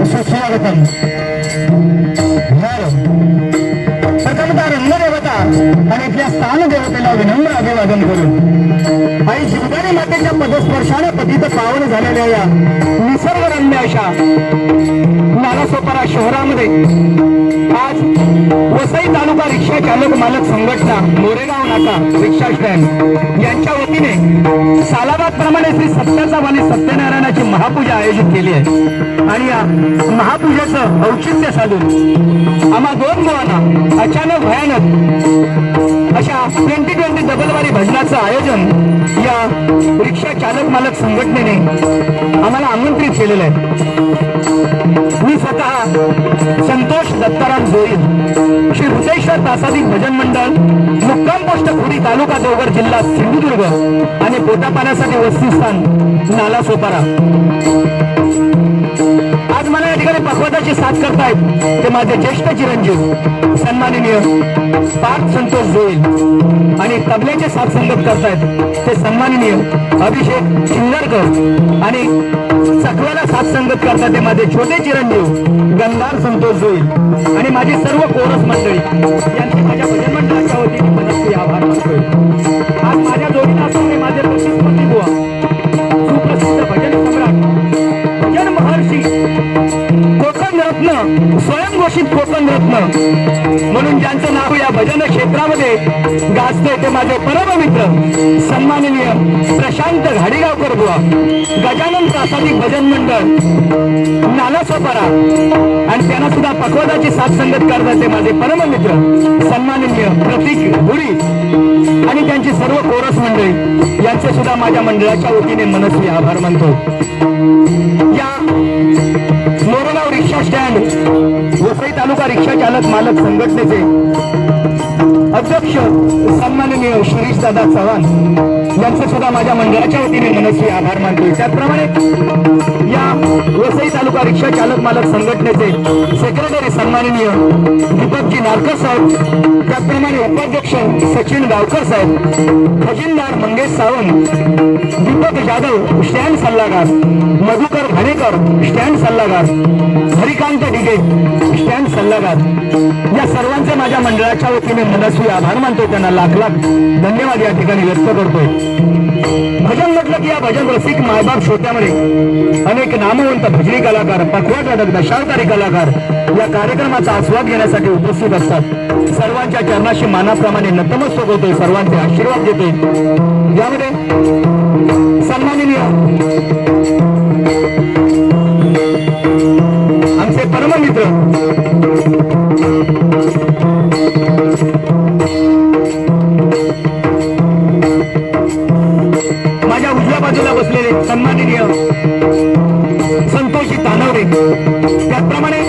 सुस्वागतम प्रथमतः रंगदेवता आणि इथल्या स्थानदेवतेला विनम्र अभिवादन करून आई जीवदानी मातेच्या पदस्पर्शाने पतित पावन झालेल्या या निसर्गरम्य अशा नालासोपारा शहरामध्ये आज वसई तालुका रिक्षा चालक मालक संघटना मोरेगाव नाका रिक्षा स्टँड यांच्या वतीने सालाबादप्रमाणे श्री सत्याचा वाणी सत्यनारायणाची महापूजा आयोजित केली आहे. आणि या महापूजेचं औचित्य साधून आम्हा दोन मुलांना अचानक भयानक अशा 2020 डबलवारी भजनाचं आयोजन या रिक्षा चालक मालक संघटनेने आम्हाला आमंत्रित केलेलं आहे. मी स्वतः संतोष दत्ताराम जोईल, श्री हृदयेश्वर तासादिक भजन मंडळ, मुक्काम पोस्ट खुरी, तालुका देवगड, जिल्हा सिंधुदुर्ग आणि पोटापाण्यासाठी वसतिस्थान नाला सोपारा. आज मला या ठिकाणी पखवादाची साथ करतायत ते माझे ज्येष्ठ चिरंजीव सन्माननीय पार्थ संतोष जोईल आणि तबल्याचे साथ संगत करतायत ते सन्माननीय अभिषेक चिंगरकर आणि सकवाला साथ संगत करतात ते माझे छोटे चिरंजीव गंधार संतोष जोईल आणि माझी सर्व कोरस मंडळी यांचे माझ्या भजन मंडळाच्या वतीने मनस्वी आभार मानतोय. आज माझ्या जोडीला असून माझे प्रतिस्पर्धी बुवा सुप्रसिद्ध भजन सम्राट भजन महर्षी कोकण रत्न स्वयंघोषित कोकण रत्न म्हणून ज्यांचं नाव या भजन क्षेत्रामध्ये गाजतंय ते माझे परम मित्र सन्माननीय प्रशांत घाडीगावकर बुवा, गजानन प्रासादिक भजन मंडळ नालासोपारा आणि त्यांना सुद्धा पखवादाची साथ संगत करतात ते माझे परम मित्र सन्माननीय प्रतीक भुरी आणि त्यांची सर्व कोरस मंडळी यांचे सुद्धा माझ्या मंडळाच्या वतीने मनस्वी आभार मानतो. या मोरेगाव रिक्षा स्टँड वसई तालुका रिक्षा चालक मालक संघटनेचे अध्यक्ष सन्माननीय शिरीष दादा चव्हाण यांचे सुद्धा माझ्या मंडळाच्या वतीने मनस्वी आभार मानतो. त्याचप्रमाणे या वसई तालुका रिक्षा चालक मालक संघटनेचे सेक्रेटरी सन्माननीय दीपकजी नारकर साहेब, त्याचप्रमाणे उपाध्यक्ष सचिन गावकर साहेब, खजिनदार मंगेश सावंत, दीपक जाधव स्टँड सल्लागार, मधुकर घाणेकर स्टँड सल्लागार, हरिकांत डिगे स्टँड सल्लागार या सर्वांचे माझ्या मंडळाच्या वतीने मनस्वी आभार मानतो. त्यांना लाख लाख धन्यवाद या ठिकाणी व्यक्त करतोय. भजन म्हटलं की या भजन रसिक मायबाप श्रोत्यामध्ये अनेक नामवंत भजनी कलाकार, पखवाट वादक, दशावतारी कलाकार या कार्यक्रमाचा आस्वाद घेण्यासाठी उपस्थित असतात. सर्वांच्या चरणाशी मानाप्रमाणे नतमस्तक होतोय, सर्वांचे आशीर्वाद देतोय. यामध्ये सन्माननीय आमचे परम मित्र माझ्या उजव्या बाजूला बसलेले सन्माननीय संतोषी तानवरे, त्याचप्रमाणे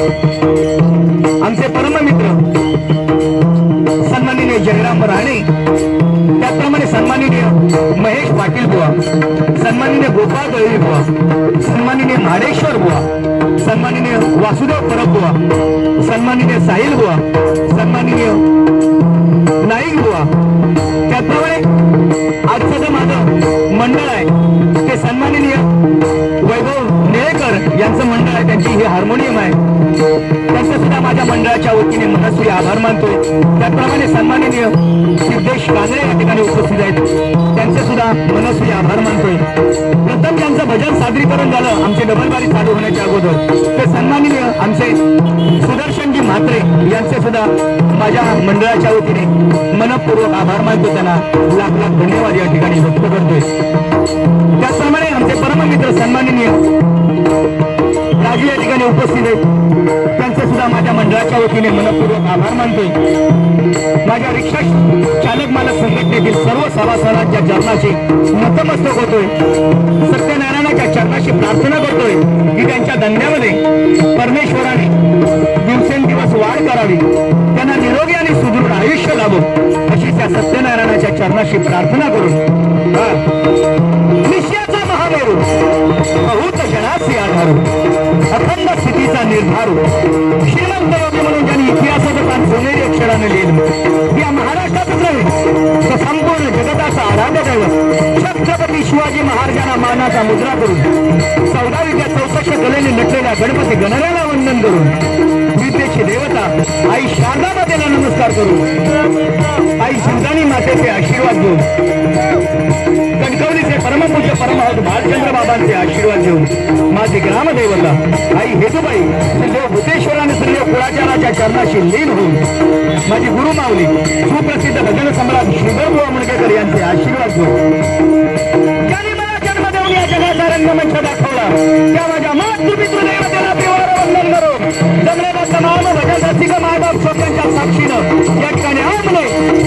आमचे परम मित्र सन्माननीय जयराम राणे, त्याचप्रमाणे सन्माननीय महेश पाटील बुवा, सन्माननीय गोपाळ दळवी बुवा, सन्माननीय म्हाडेश्वर बुवा, सन्माननीय वासुदेव परब बुवा, सन्माननीय साहिल बुवा, सन्माननीय नाईक बुवा. त्याचप्रमाणे आजचं जे माझं मंडळ आहे ते सन्माननीय वैभव नेळेकर यांचं मंडळ आहे, त्यांची ही हार्मोनियम आहे, त्यांचं सुद्धा माझ्या मंडळाच्या वतीने मनस्वी आभार मानतोय. त्याचप्रमाणे सन्माननीय सिद्धेश कांदळे या ठिकाणी उपस्थित आहेत, त्यांचे सुद्धा मनस्वी आभार मानतोय. प्रथम ज्यांचं भजन सादरीकरण झालं आमचे डबलबारी चालू होण्याच्या अगोदर ते सन्माननीय आमचे सुदर्शनजी म्हात्रे यांचे सुद्धा माझ्या मंडळाच्या वतीने मनपूर्वक आभार मानतो. त्यांना लाख लाख धन्यवाद या ठिकाणी व्यक्त करतोय. त्याचप्रमाणे आमचे परम मित्र सन्माननीय राजू या ठिकाणी उपस्थित आहेत, त्यांचे सुद्धा माझ्या मंडळाच्या वतीने मनपूर्वक आभार मानतोय. माझ्या रिक्षा चालक मालक संघटनेतील सर्व सभासदांच्या चरणाशी नतमस्तक होतोय. सत्यनारायणाच्या चरणाशी प्रार्थना करतोय की त्यांच्या धंद्यामध्ये परमेश्वराने दिवसेंदिवस वाढ करावी, त्यांना निरोगी आणि सुदृढ आयुष्य लाभो अशी त्या सत्यनारायणाच्या चरणाशी प्रार्थना करून निश्चयाचा महामेरू बहुत जनाचे आधारू अखंड स्थितीचा निर्धारू श्रीमंत योगी म्हणून ज्यांनी इतिहासाचं पान सोनेरी अक्षराने लिहिलं, या महाराष्ट्रातच नव्हे तर संपूर्ण जगताचा आराध्य दैवत छत्रपती शिवाजी महाराजांना मानाचा मुद्रा करून 14व्या 64 कलेने नटलेल्या गणपती गणरायाला वंदन करून विद्येची देवता आई शारदा मातेला नमस्कार करून आई सुलतानी मातेचे आशीर्वाद घेऊन कणकवलीचे परमपूज्य परमहंस बालचंद्र बाबांचे आशीर्वाद घेऊन माझी ग्रामदेवता आई हेतुबाई श्रीदेव भूतेश्वराने श्रीदेव कुळाचाराच्या चरणाशी लीन होऊन माझी गुरु माऊली सुप्रसिद्ध भजन सम्राट श्रीधर बुवा मुणगेकर यांचे आशीर्वाद घेऊन ज्यांनी मला जन्म देऊन या जगाचा रंगमंच दाखवला त्या माझ्या मातृपितृदेवतेला पिवार वंदन करून जमलेला तमाम भजन रसिक मायबाप श्रोत्यांच्या साक्षीनं या ठिकाणी आमने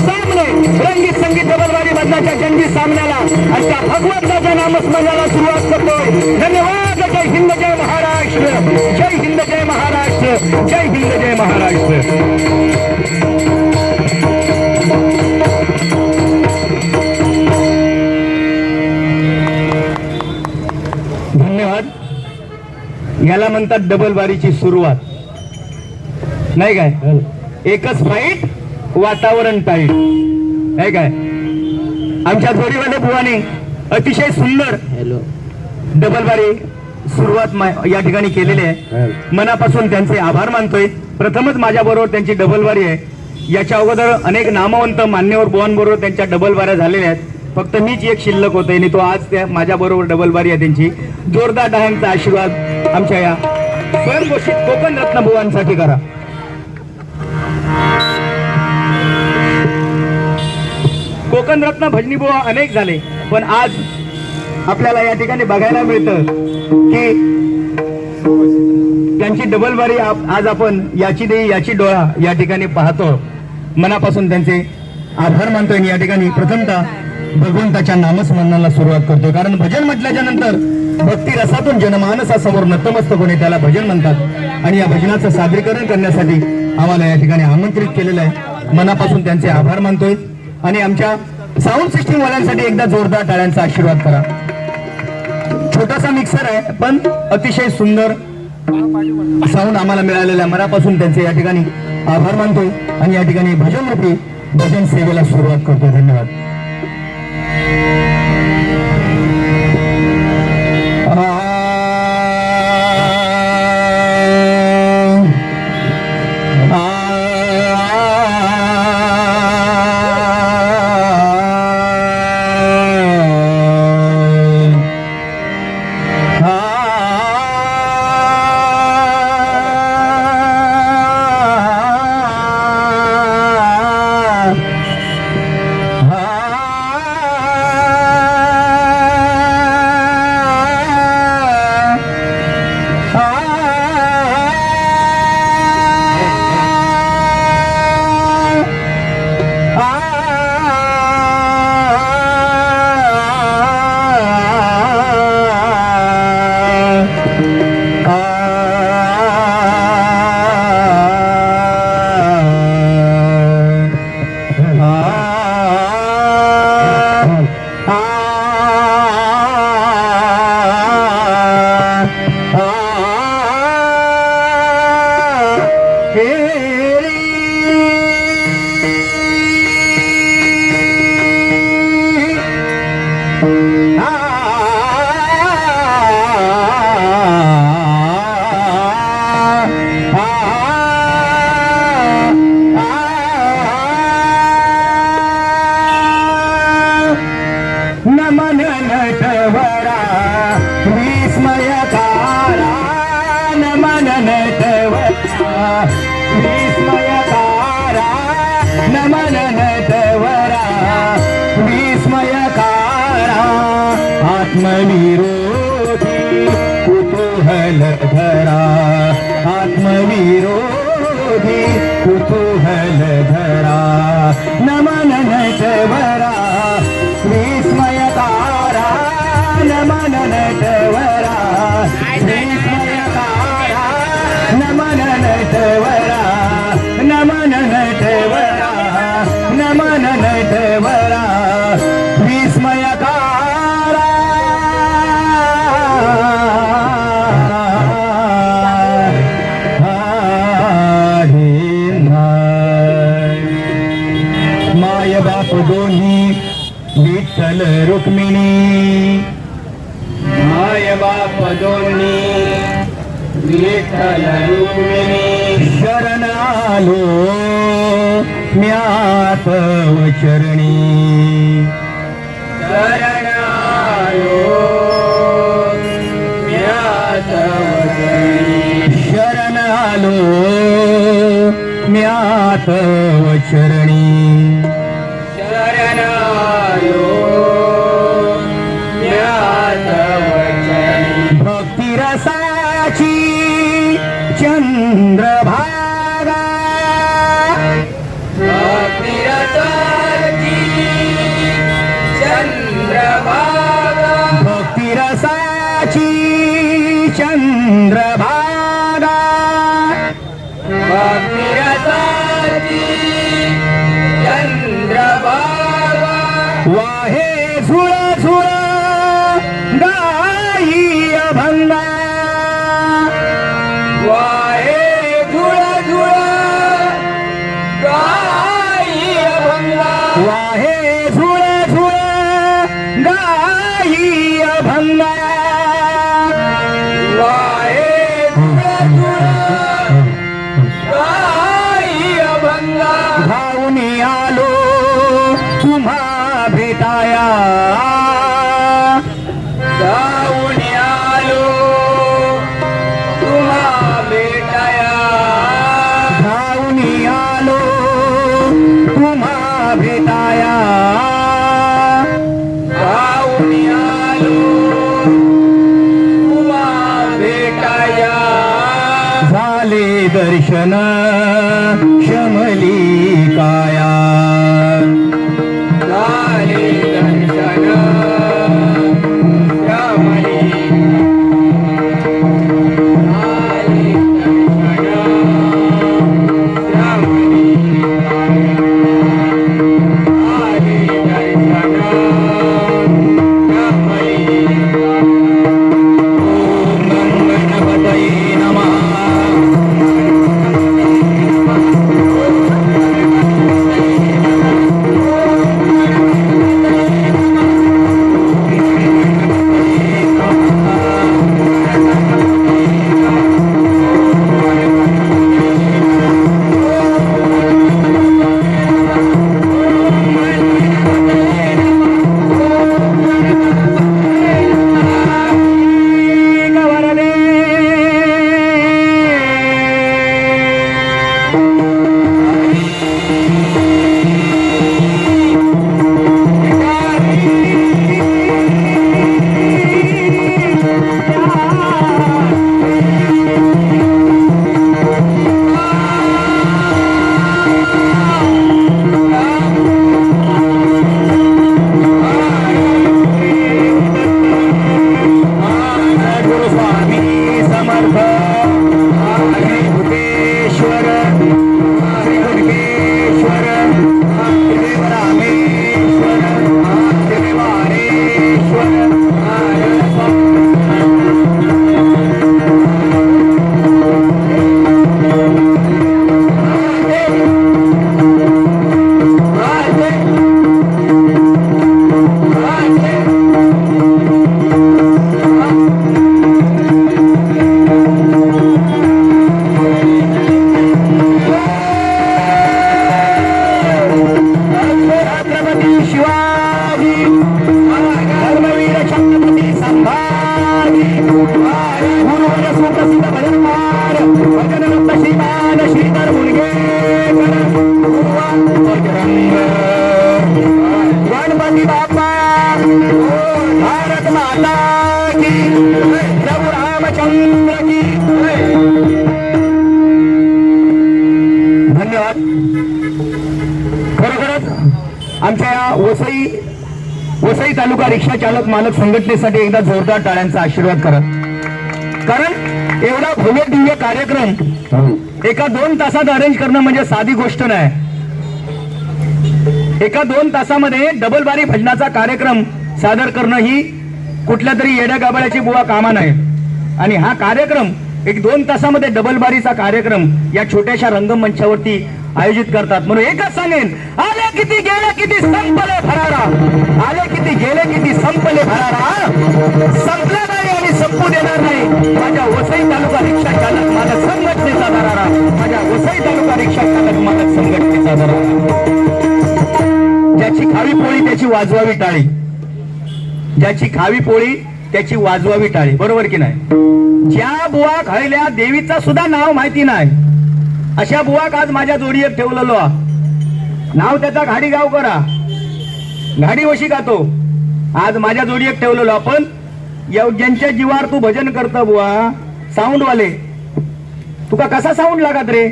सामने रंगीत संगीत डबलवारी बदनाच्या जंगी सामन्याला आणि त्या भगवंताच्या नामस्मरणाला सुरुवात करतोय. धन्यवाद. जय हिंद जय महाराष्ट्र. जय हिंद जय महाराष्ट्र. जय हिंद जय महाराष्ट्र. धन्यवाद. याला म्हणतात डबलवारीची सुरुवात नाही काय. एकच फाईट वातावरण टाईट आहे काय. आमच्या जोडीवाले बुवाने अतिशय सुंदर डबलबारी सुरुवात या ठिकाणी केलेली आहे. मनापासून त्यांचे आभार मानतोय. प्रथमच माझ्या बरोबर त्यांची डबलबारी आहे. याच्या अगोदर अनेक नामवंत मान्यवर बुवांबरोबर त्यांच्या डबलबाऱ्या झालेल्या आहेत. फक्त मीच एक शिल्लक होते आणि तो आज त्या माझ्या बरोबर डबलबारी आहे त्यांची. जोरदार टाळ्यांचा आशीर्वाद आमच्या या स्वयंघोषित कोकण रत्न बुवांसाठी करा. कोकण रत्न भजनी बुवा अनेक झाले पण आज आपल्याला या ठिकाणी बघायला मिळतं की त्यांची डबलबारी आज आपण याची देई याची डोळा या ठिकाणी पाहतो. मनापासून त्यांचे आभार मानतोय आणि या ठिकाणी प्रथमतः भगवंताच्या नामस्मरणाला सुरुवात करतोय. कारण भजन म्हटल्याच्या नंतर भक्ती रसातून जनमानसासमोर नतमस्तक होणे त्याला भजन म्हणतात आणि या भजनाचं सादरीकरण करण्यासाठी आम्हाला या ठिकाणी आमंत्रित केलेलं आहे. मनापासून त्यांचे आभार मानतोय आणि आमच्या साऊंड सिस्टीम वाल्यांसाठी एकदा जोरदार टाळ्यांचा आशीर्वाद करा. छोटासा मिक्सर आहे पण अतिशय सुंदर साऊंड आम्हाला मिळालेला. मनापासून त्यांचे या ठिकाणी आभार मानतोय आणि या ठिकाणी भजन रूपी भजन सेवेला सुरुवात करतोय. धन्यवाद. आत्मविरोधी कुतूहल धरा. आत्मविरोधी कुतूहल धरा. नमन नटवरा विस्मयकारा. नमन नटवरा विस्मयकारा. नमन नटवरा. नमन नटवरा. नमन नटवरा विस्मयकारा. दोन्ही विठ्ठल रुक्मिणी. माय बाप दोन्ही विठ्ठल रुक्मिणी. शरण आलो म्यात चरणी. शरण आलो म्यात चरणी. शरण आलो म्यात चरणी शरणायो म्यात वचनी भक्ती रसाची चंद्रभागा भक्तिरसाची चंद्रभागा भक्ती रसाची चंद्रभागा भक्तिरसाची चंद्रभागा वाहे झुळ झुळ गाई अभंगा वाहे झुळ झुळ गाई अभंगा वाहे झुळ झुळ गाई अभंगा वाहे झुळ झुळ गाई अभंगा धावून आलो तुम्हा भेटाया जाऊन आलो तुम्हा भेटाया धावून आलो तुम्हा भेटाया जाऊन आलो तुम्हा भेटाया झाले दर्शन शमली काया झाले दर्शन श्यामली झाले दर्शन श्यामली झाले दर्शन श्यामली ओम गणपतये नमः गणपती बाप्पा भारत माता की प्रभू रामचंद्र की धन्यवाद. खरोखरच आमच्या या वसई तालुका रिक्षा चालक मालक संघटनेसाठी एकदा जोरदार टाळ्यांचा आशीर्वाद करा. कारण एवढा भव्य दिव्य कार्यक्रम एका 2 तासात अरेंज करणं म्हणजे साधी गोष्ट नाही. एका 2 तासामध्ये डबल बारी भजनाचा कार्यक्रम सादर करणं ही कुठल्या तरी येड्या गाबाळ्याची बुवा कामा नाही. आणि हा कार्यक्रम एक 2 तासामध्ये डबल बारीचा कार्यक्रम या छोट्याशा रंगमंचावरती आयोजित करतात. म्हणून एकच सांगेन, आले किती गेले किती संपले भरारा, आले किती गेले किती संपले भरारा, संपला नाही आणि संपू देणार नाही माझ्या वसई तालुका रिक्षा चालक मालक संघटनेचा दरारा, माझ्या वसई तालुका रिक्षा चालक मालक संघटनेचा दरारा. ज्याची खावी पोळी त्याची वाजवावी टाळी, ज्याची खावी पोळी त्याची वाजवावी टाळी. बरोबर की नाही? ज्या बुवा खळल्या देवीचं सुद्धा नाव माहिती नाही, अशा बुवाक आज माझ्या जोडीत ठेवलेलो हा. नाव त्याचा घाडी गावकरा, घाडी वशी गातो. आज माझ्या जोडीत ठेवलेलो आपण. ज्यांच्या जीवावर तू भजन करता बुवा, साऊंड वाले, तुका कसा साऊंड लागत रे?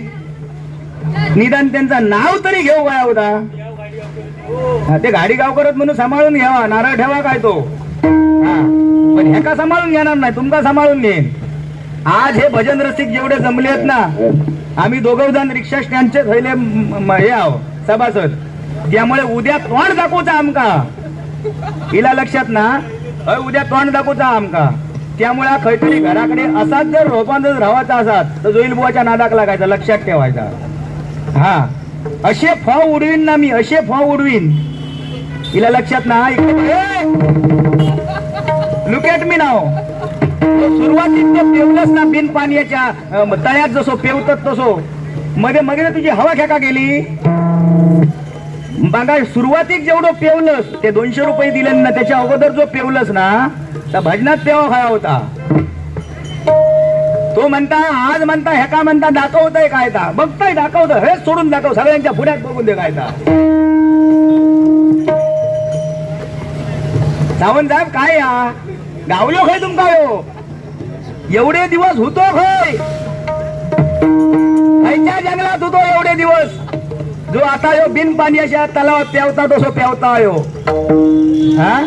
निदान त्यांचा नाव तरी घेऊ काय होता. ते घाडी गावकरच म्हणून सांभाळून घ्यावा, नारळ ठेवा काय तो. हा, पण ह्याका सांभाळून घेणार नाही, तुमका सांभाळून घेईन. आज हे भजन रसिक जेवढे जमले आहेत ना, आम्ही दोघं जण रिक्षा स्टँडचे थैले हे आहो सभासद. त्यामुळे उद्या तोंड दाखवचा आमका, हिला लक्षात ना, उद्या तोंड दाखवचा आमका. त्यामुळे खैतरी घराकडे असाच जर रोपांच राहायचा असात तर जोईल बुवाच्या नादाक लागायचा, लक्षात ठेवायचा. हा, असे फॉ उडवीन ना मी, असे फॉ उडवीन. हिला लक्षात ना. लुक ॲट मी नाव. सुरुवातीत तो पेवलंच ना बिन पाण्याच्या तळ्यात, जसो पेवतात तसो मध्ये मध्ये तुझी हवा खेका गेली. बघा, सुरुवातीत जेवढं पेवलंस ते 200 रुपये दिले ना, त्याच्या अगोदर जो पेवलंस ना त्या भजनात तेव्हा खाया होता. तो म्हणता, आज म्हणता ह्याका म्हणता दाखवतय काय ता, बघताय दाखवत, हे सोडून दाखव, सगळ्यांच्या पुढ्यात बघून दे काय ता. सावंत साहेब काय या गावलो खय तुमका हो, एवढे दिवस होतो खय, खायच्या जंगलात होतो एवढे दिवस. जो आता यो बिन पाण्याच्या तलावात पेवता तसो पेवता यो. हा,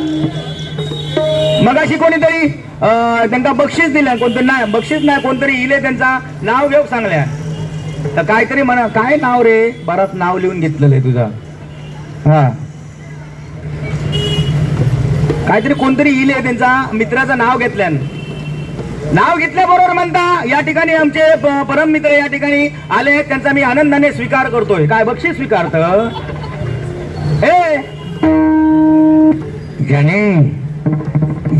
मग अशी कोणीतरी त्यांना बक्षीस दिलं, कोणतरी नाही बक्षीस नाही, कोणतरी इले त्यांचा नाव घेऊ सांगल्या तर काहीतरी म्हणा, काय नाव रे, बराच नाव लिहून घेतलेलं आहे तुझा. हा, काहीतरी कोणतरी इले त्यांचा मित्राचं नाव घेतल्यान, नाव घेतल्याबरोबर म्हणता या ठिकाणी आमचे परम मित्र या ठिकाणी आले, त्यांचा मी आनंदाने स्वीकार करतोय. काय बक्षीस स्वीकारत हे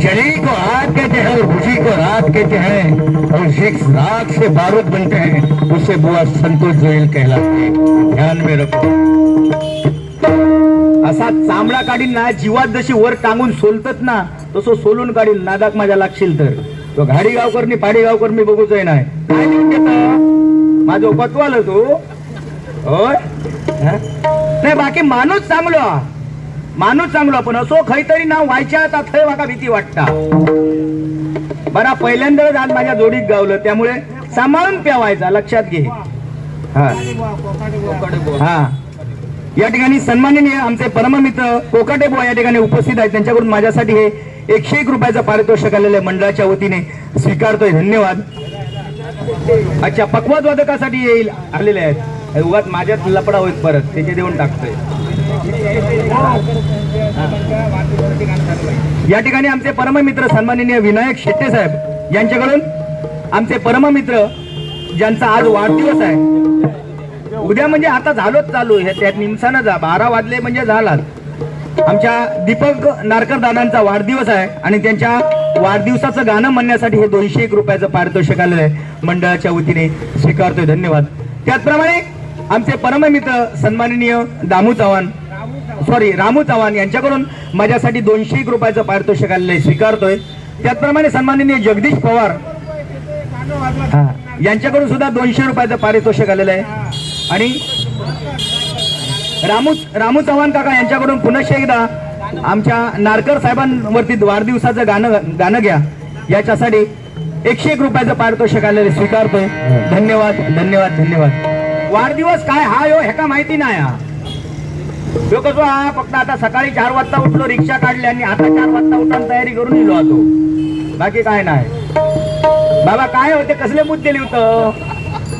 जली को आग कहते हैं और खुशी को रात कहते हैं, और जिस राख से बारूद बनते हैं उसे बुआ संतोष जोईल कहलाते हैं. ध्यान में रखो. असा चांबडा काढील ना, जीवात जशी वर टांगून सोलतात ना तसं सोलून काढील. नादाक माझ्या लागशील तर तो घाडी गावकरनी पाडी गावकर मी बघूच नाही. काय लिहून घेत माझं पतवाल तू होय. नाही बाकी माणूस चांगलो, माणूस चांगलो, पण असो खैतरी नाव व्हायच्या आता थय वाका भीती वाटता. बरा पहिल्यांदाच आज माझ्या जोडीत गावलं, त्यामुळे सांभाळून प्यावायचा, लक्षात घे. हा हा, या ठिकाणी सन्माननीय आमचे परममित्र कोकाटे बुवा या ठिकाणी उपस्थित आहेत. त्यांच्याकडून माझ्यासाठी हे 101 रुपयाचं पारितोषिक आलेलं आहे, मंडळाच्या वतीने स्वीकारतोय. धन्यवाद. अच्छा, पक्वाद वादकासाठी येईल आलेले आहेत. उगाच माझ्यात लपडा होईल परत, त्याचे देऊन टाकतोय. या ठिकाणी आमचे परममित्र सन्माननीय विनायक शेट्टे साहेब यांच्याकडून आमचे परममित्र ज्यांचा आज वाढदिवस आहे, उद्या म्हणजे आता झालोच चालू आहे, त्यात निमसानं जा 12 वाजले म्हणजे झालाच. आमच्या दीपक नारकर दादांचा वाढदिवस आहे आणि त्यांच्या वाढदिवसाचं गाणं म्हणण्यासाठी हे 201 रुपयाचं पारितोषिक आलेलं आहे, मंडळाच्या वतीने स्वीकारतोय. धन्यवाद. त्याचप्रमाणे आमचे परममित्र सन्माननीय रामू चव्हाण यांच्याकडून माझ्यासाठी 201 रुपयाचं पारितोषिक आलेलं आहे, स्वीकारतोय. त्याचप्रमाणे सन्माननीय जगदीश पवार यांच्याकडून सुद्धा 200 रुपयाचं पारितोषिक आलेलं आहे. आणि रामू चव्हाण काका यांच्याकडून पुनश्च एकदा आमच्या नारकर साहेबांवरती वाढदिवसाचं गाणं घ्या याच्यासाठी 101 रुपयाचं पारितोषिक आलेलं स्वीकारतोय. धन्यवाद धन्यवाद धन्यवाद. वाढदिवस काय हा यो ह्याका माहिती नाही. हा कसो हा फक्त आता सकाळी 4 वाजता उठलो, रिक्षा काढली आणि आता 4 वाजता उठान तयारी करून निघलो होतो, बाकी काय नाही. बाबा काय होते, कसले मुद्दे लिहतो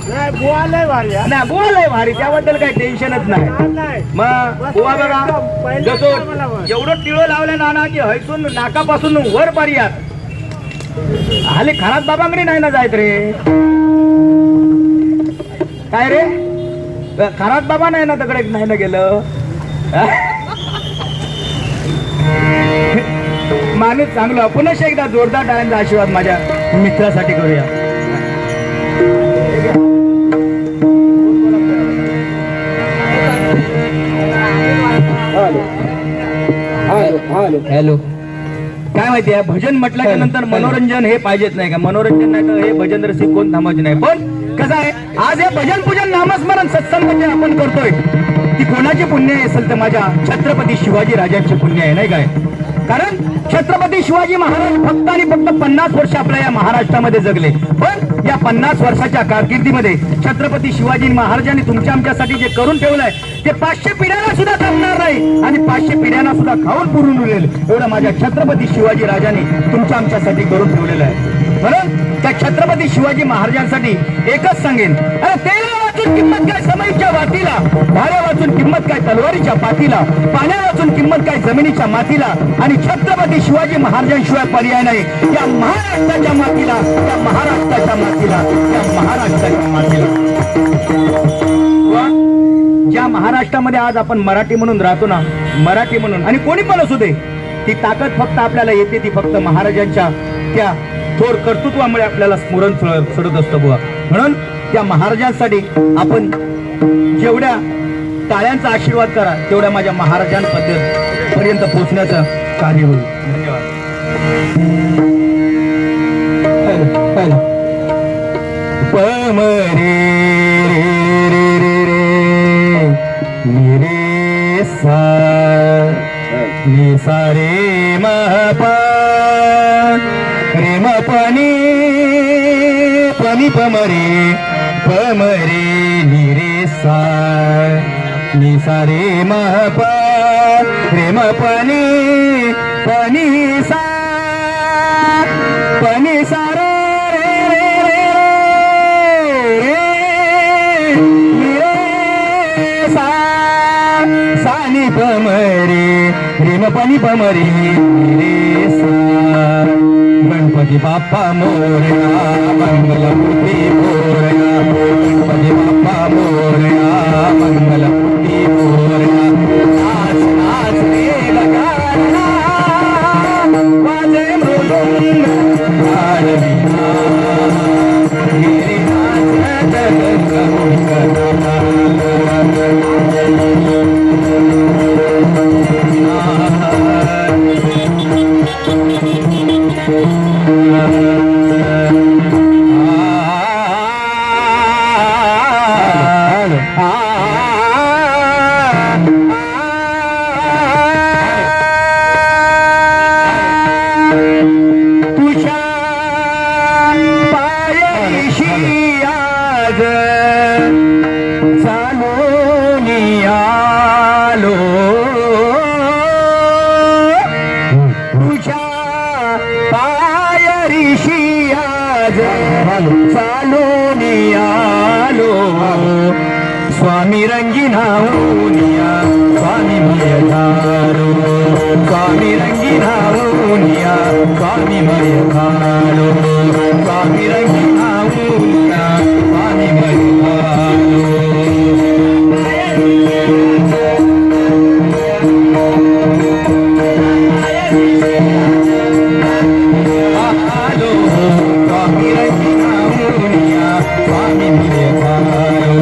बुवा लय भारी, त्याबद्दल काही टेन्शनच नाही. मग बुवा बघा जसं एवढं टिळो लावलं नाना की हैसून नाकापासून वर पर्यात हाले खरात बाबांकडे नाही ना जायत रे. काय रे, खरात बाबा नाही ना तिकडे नाही ना गेलं. माणूस चांगलं. पुन्हा एकदा जोरदार टाळ्यांचा आशीर्वाद माझ्या मित्रासाठी करूया. हॅलो. काय माहितीये भजन म्हटलं की नंतर मनोरंजन हे पाहिजेच नाही का? मनोरंजन नाही तर हे भजन रसिक कोण थांबायचे नाही. पण कसं आहे, आज हे भजन पूजन नामस्मरण सत्संग जे आपण करतोय ती कोणाची पुण्य आहे असेल तर माझ्या छत्रपती शिवाजी राजांची पुण्य आहे, नाही काय? कारण छत्रपती शिवाजी महाराज फक्त आणि फक्त 50 वर्ष आपल्या या महाराष्ट्रामध्ये जगले. पण या 50 वर्षाच्या कारकिर्दीमध्ये छत्रपती शिवाजी महाराजांनी तुमच्या आमच्यासाठी जे करून ठेवलंय ते 500 पिढ्यांना सुद्धा थांबणार नाही आणि 500 पिढ्यांना सुद्धा खाऊन पुरून उरेल एवढं माझ्या छत्रपती शिवाजी राजांनी तुमच्या आमच्यासाठी करून ठेवलेलं आहे. म्हणून त्या छत्रपती शिवाजी महाराजांसाठी एकच सांगेन, अरे तेला वाचून किंमत काय समईच्या वातीला, भाड्या वाचून किंमत काय तलवारीच्या पातीला, पाण्या वाचून किंमत काय जमिनीच्या मातीला, आणि छत्रपती शिवाजी महाराजांशिवाय पर्याय नाही या महाराष्ट्राच्या मातीला, या महाराष्ट्राच्या मातीला, या महाराष्ट्राच्या मातीला. ज्या महाराष्ट्रामध्ये आज आपण मराठी म्हणून राहतो ना, मराठी म्हणून आणि कोणी पण असू दे, ती ताकद फक्त आपल्याला येते ती फक्त महाराजांच्या त्या थोर कर्तृत्वामुळे आपल्याला स्मरण चढत असतं बुवा. म्हणून त्या महाराजांसाठी आपण जेवढ्या टाळ्यांचा आशीर्वाद करा तेवढ्या माझ्या महाराजांपर्यंत पोहोचण्याचं कार्य होईल. धन्यवाद. पमरे रे सा नि सा रे म रे म पनी पनी पमरे पमरे नि रे सा नि सा रे म प रे म पनी पनी सा पनी सा रे रे रे रे नि रे सा सा नि पमरे रे म पनी पमरे नि रे सा. गणपती बाप्पा मोरया मंगलमूर्ती मोरया, गणपती बाप्पा मोरया मंगलमूर्ती मोरया. नाच नाच रे गजानना वाजे मृदुंग ताडवीणा, गिरी नाच तुझ्या पायरीशी आज चालून आलो, तुझ्या पायरीशी आज चालून आलो. स्वामी रंगिनाऊनिया स्वामी मय झालो, स्वामी रंगिनाऊनिया स्वामी मय झालो, स्वामी रंगिनाऊनिया स्वामी मय झालो. स्वामी रंगिनाऊनिया स्वामी मय झालो.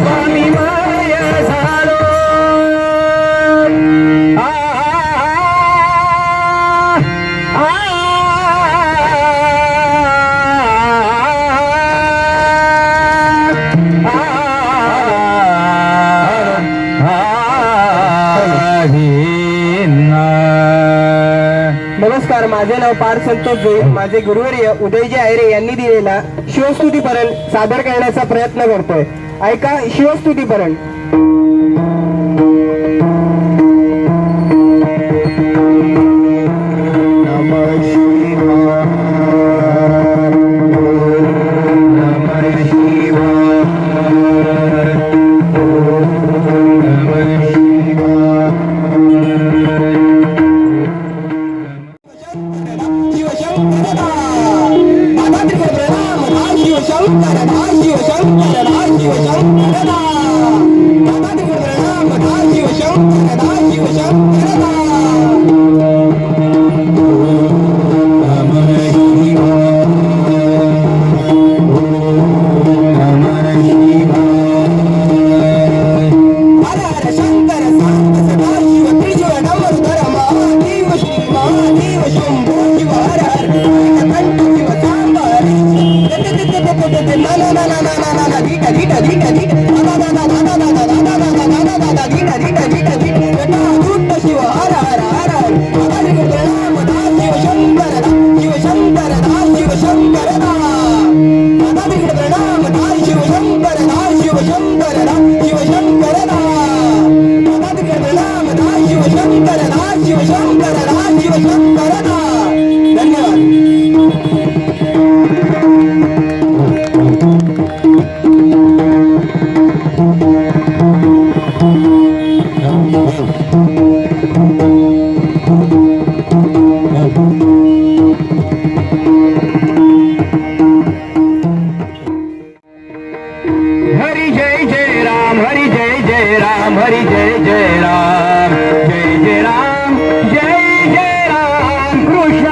स्वामी माय झालो. नमस्कार, माझे नाव पार संतोष जोईल. माझे गुरुवर्य उदयजी आयरे यांनी दिलेला शिवस्तुतीपरण सादर करण्याचा प्रयत्न करतोय. ऐका शिवस्तुतीपरण.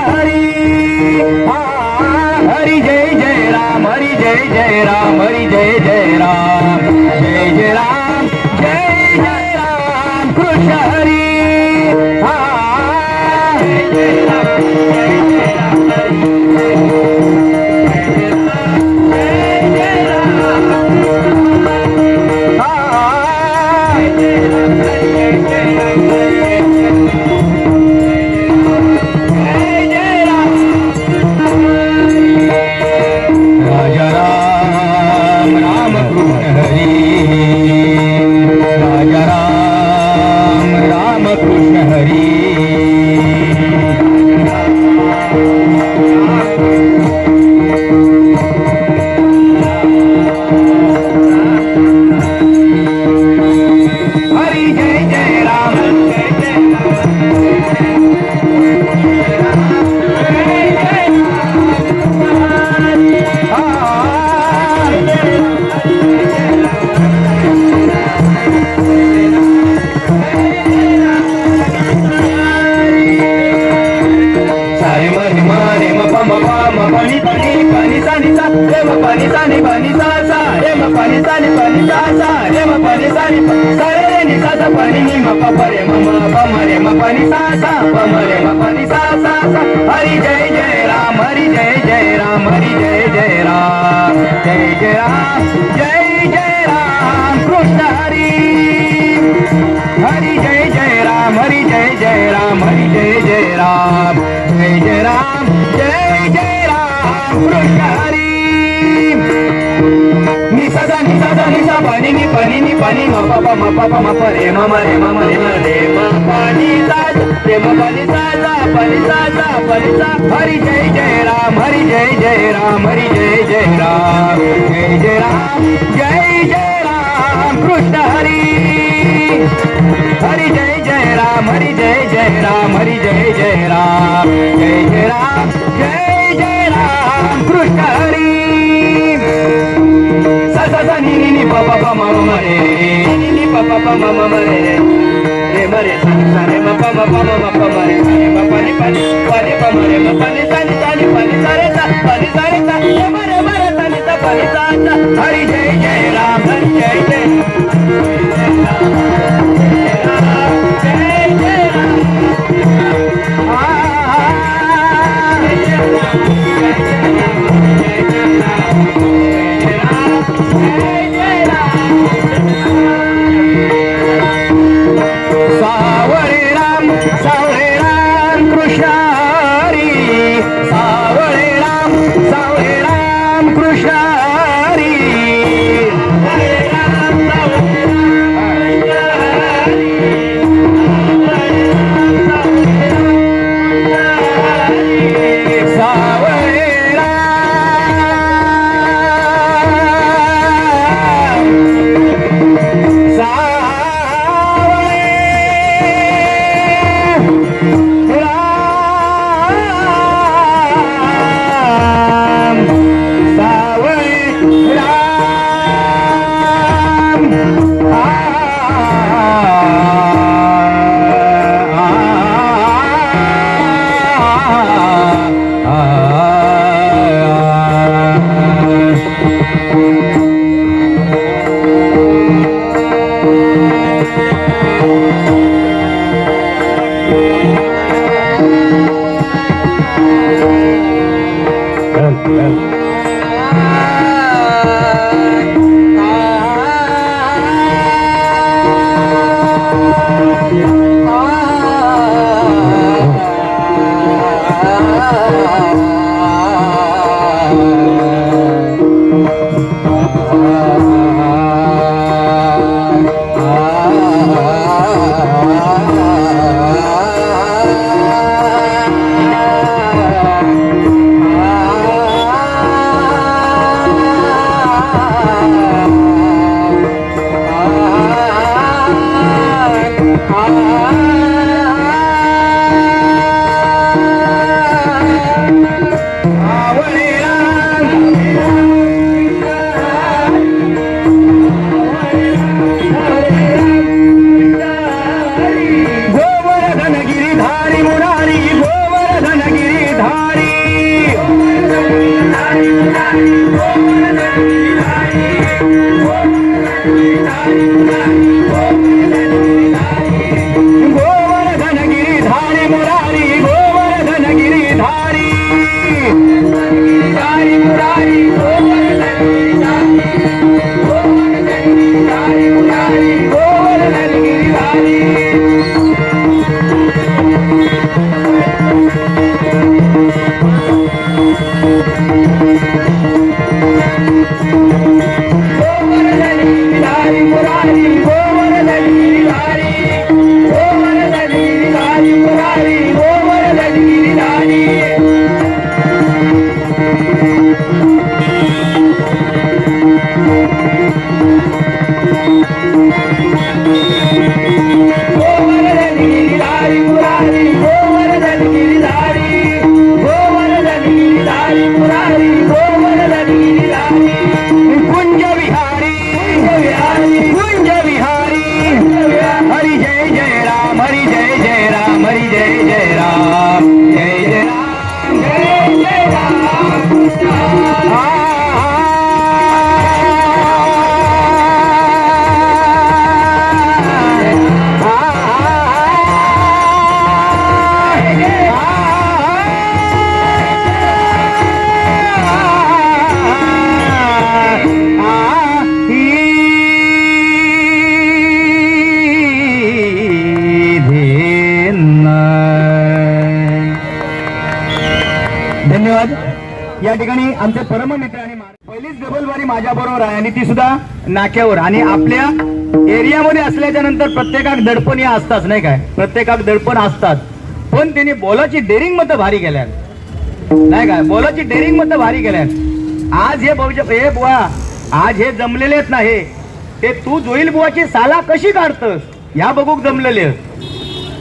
हरी हरी जय जय राम हरी जय जय राम हरी जय जय राम जय जय राम कृष्ण हरी जय जय राम राजा राम राम कृष्ण हरी राजा राम राम कृष्ण हरी हरी जय जय राम जय जय सारे मरे मारे म प म प म पनि पनि पनि सा नि सा रे म पनि सा नि पनि सा सा रे म पनि सा नि पनि सा सा रे म पनि सा नि सा रे नि सा सा पनि नि म प प रे म प म रे म पनि सा सा प म रे म पनि सा सा सा हरि जय जय राम हरि जय जय राम हरि जय जय राम जय जय राम कृष्ण हरि हरि जय जय राम हरि जय जय राम हरि जय जय राम जय जय राम कृष्ण हरि निसा निसा pani ni pani ma pa pa re ma re ma re ma re ma pani sa re ma pani sa pani sa pani sa Hari jai jai Ram Hari jai jai Ram Hari jai jai Ram jai jai Ram Krishna Hari Hari jai jai Ram Hari jai jai Ram Hari jai jai Ram jai jai Ram Krishna Hari sa sa sa ni ni pa pa ma re ni pa pa ma re re ma re sa re ma pa ma re ma pa ni pa ni pa ma re ma pa ni sa ni pa ni sa re sa re ma re sa ni sa pa ni sa Hari jai jai Ram Hari jai jai सावळे राम कृष्ण हरी सावळे राम कृष्ण हरी सावळे गोवर्धन गिरिधारी गोवर्धन गिरिधारी मुरारी गोवर्धन गिरिधारी गोवर्धन गिरिधारी कुंज विहारी कुंज विहारी हरि जय जय राम हरि जय जय राम हरि जय जय राम जय जय राम जय जय राम धन्यवाद. या ठिकाणी आमचे परममित्र आणि पहिलीच डबलवारी माझ्या बरोबर आहे आणि ती सुद्धा नाक्यावर. आणि आपल्या एरियामध्ये असल्याच्या नंतर प्रत्येकाक दडपण या असतात नाही काय, प्रत्येकाक दडपण असतात. पण त्यांनी बोलाची डेअरिंग मध्ये भारी केल्यात नाही काय, बोलाची डेअरिंग मध्ये भारी केल्यात. आज हे बुवा आज हे जमलेले आहेत ना, हे ते तू जोईल बुवाची साला कशी काढतस ह्या बघूक जमलेले आहेत.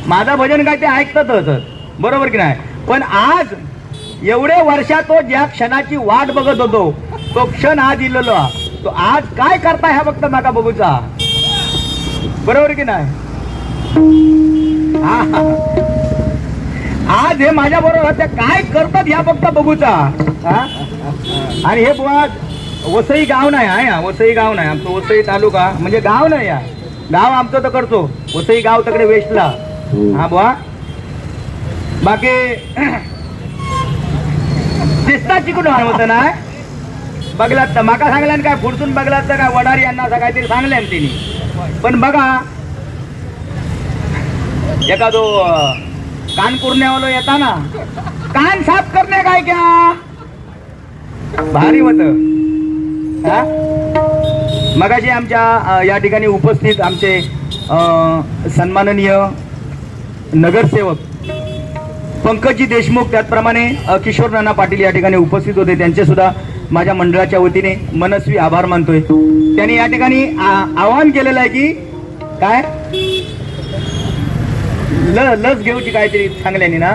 माझा भजन काय ते ऐकतातच बरोबर की नाही. पण आज एवढे वर्षात तो ज्या क्षणाची वाट बघत होतो तो क्षण आज इलेलो. तो आज काय करता ह्या फक्त नका बघूचा बरोबर की नाही. आज हे माझ्या बरोबर त्या काय करतात ह्या फक्त बघूचा. आणि हे बुवा वसई गाव नाही आहे, वसई गाव नाही आमचं, वसई तालुका म्हणजे गाव नाही. या गाव आमचं तर करतो, वसई गाव तिकडे वेस्टला. हा बुवा बाकी दिसता चिकून होतं ना बघलात तर माका सांगल्यान काय पुढसून बघलात तर काय वडारी यांना असं काहीतरी सांगल्यान तिने. पण बघा एखादो कान कुरण्यावालो येता ना, कान साफ करणे काय क्या भारी होत. मगाशी आमच्या या ठिकाणी उपस्थित आमचे सन्माननीय नगरसेवक पंकजी देशमुख, त्याचप्रमाणे किशोर नाना पाटील या ठिकाणी उपस्थित होते. त्यांचे सुद्धा माझ्या मंडळाच्या वतीने मनस्वी आभार मानतोय. त्यांनी या ठिकाणी आवाहन केलेलं आहे की काय लस घेऊची काहीतरी सांगल्यानी ना.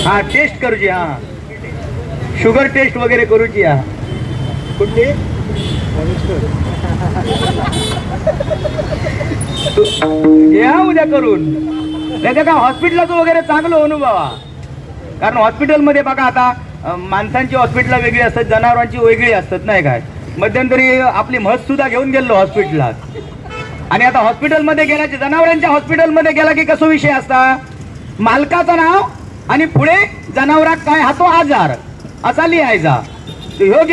हा टेस्ट करूची, हा शुगर टेस्ट वगैरे करूची. हा कुठली घ्या उद्या करून, नाही का हॉस्पिटलचं वगैरे चांगलं अनुभवा. कारण हॉस्पिटलमध्ये बघा आता माणसांची हॉस्पिटल वेगळी असतात, जनावरांची वेगळी असतात नाही काय. मध्यंतरी आपली म्हस सुद्धा घेऊन गेलो हॉस्पिटलात. आणि आता हॉस्पिटलमध्ये गेल्याचे जनावरांच्या हॉस्पिटलमध्ये गेला की कसं विषय असता, मालकाचं नाव आणि पुढे जनावरात काय हा तो आजार असा लिहायचा. ह्यो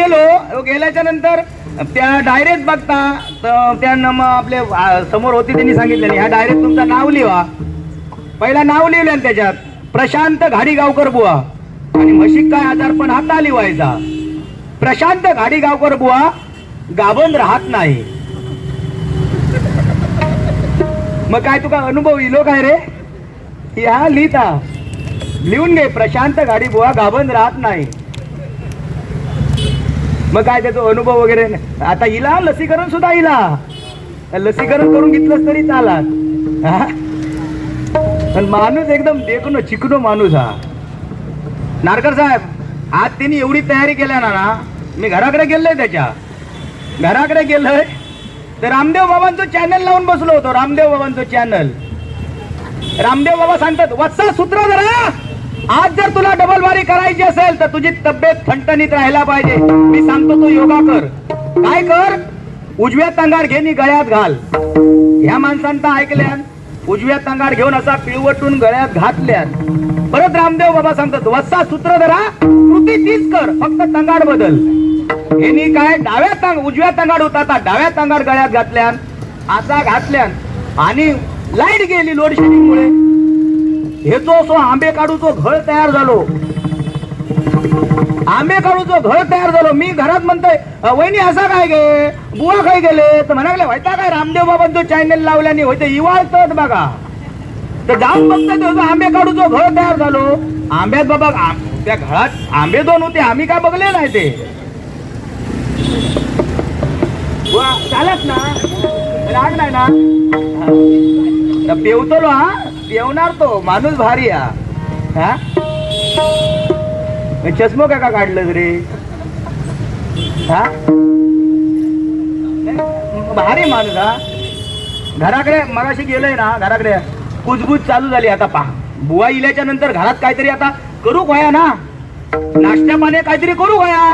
गेल्याच्या नंतर त्या डायरेक्ट बघता तर त्या आपले समोर होती त्यांनी सांगितलं ह्या डायरेक्ट तुमचं नाव लिहा. पहिला नाव लिहिलं त्याच्यात प्रशांत घाडीगावकर बुवा, आणि म्हशीक काय आजार पण हाता लिवायचा. प्रशांत घाडीगावकर बुवा गाभण राहत नाही. मग काय तुका अनुभव इलो काय रे, ह्या लिहिता लिहून घे प्रशांत घाडी बुवा गाभण राहत नाही. मग काय त्याचा अनुभव वगैरे. आता हिला लसीकरण सुद्धा हिला लसीकरण करून घेतलंच तरी चालात. पण माणूस एकदम देखणं चिकणो माणूस हा. नारकर साहेब आज त्यांनी एवढी तयारी केल्या ना, मी घराकडे गेलोय, त्याच्या घराकडे गेलोय तर रामदेव बाबांचं चॅनल लावून बसलो होतो. रामदेव बाबांचं चॅनल. रामदेव बाबा सांगतात वत्सा सूत्र जरा, आज जर तुला डबल जरी करायची असेल तर तुझी तब्येत ठणठणीत राहायला पाहिजे. मी सांगतो तू योगा कर. काय कर? उजव्या तंगाड घेणी गळ्यात घाल. ह्या माणसांना ऐकल्यान उजव्या तंगाड घेऊन असा पिळवटून गळ्यात घातल्यान. परत रामदेव बाबा सांगतात वस्सा सूत्रधरा कृती तीच कर, फक्त तंगाड बदल. हेनी काय उजव्या तंगाड होता आता डाव्या तंगाड गळ्यात घातल्यान, असा घातल्यान आणि लाईट गेली लोड शेडिंग मुळे. हे जो आंबे काढूचो घळ तयार झालो. आंबे काढूचो घळ तयार झालो. मी घरात म्हणतोय वहिनी असा काय गे बुवा काय गेले तर म्हणाले व्हायचा काय रामदेव बाबांचो चॅनल लावल्याने होते इवाळतात बघा. तर जाऊन बघतो आंबे काढूचो घळ तयार झालो. आंब्यात बाबा त्या घरात आंबे दोन होते, आम्ही काय बघले नाही ते. चालत ना राग नाही ना पेवतो हा पेवणार तो माणूस भारी हा. चष्मो काय का काढलं रे हा भारी माणूस हा. घराकडे मगाशी गेलोय ना घराकडे कुजबूज चालू झाली. आता पहा बुवा इल्याच्या नंतर घरात काहीतरी आता करू गोया ना, नाश्त्या पाणी काहीतरी करू गोया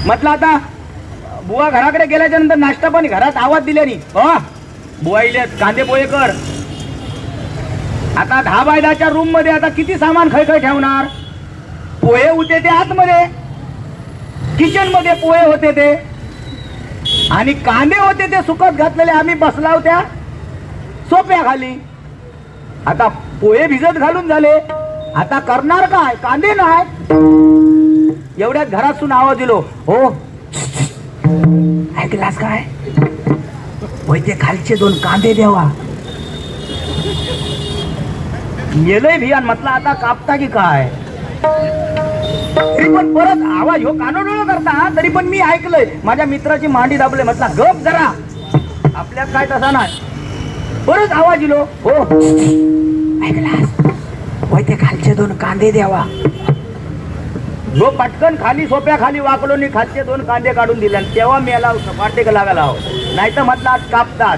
म्हटलं. आता बुवा घराकडे गेल्याच्या नंतर नाश्ता पाणी घरात आवाज दिल्यानी बुवा इले कांदे पोहे कर. आता 10x10च्या रूम मध्ये आता किती सामान खै ठेवणार. पोहे होते ते आतमध्ये, किचन मध्ये पोहे होते ते आणि कांदे होते ते सुकत घातलेले. आम्ही बसला होत्या सोप्या खाली. आता पोहे भिजत घालून झाले, आता करणार काय कांदे नाही. एवढ्यात घरातून आवाज दिलो हो ऐकलास काय होय ते खालचे 2 कांदे द्यावा. मेलय भियान म्हटलं आता कापता की काय. तरी पण परत आवाज हो कानोडोळ करता तरी पण मी ऐकलंय. माझ्या मित्राची मांडी दाबले म्हटलं गप जरा आपल्यात काय तसा नाही. परत आवाज दिलो हो ऐकलास होय ते खालचे 2 कांदे द्यावा. जो पटकन खाली सोप्या खाली वाकलो नि खालचे 2 कांदे काढून दिले. तेव्हा मेला वाटे लागायला नाही तर म्हटलं आज कापतात.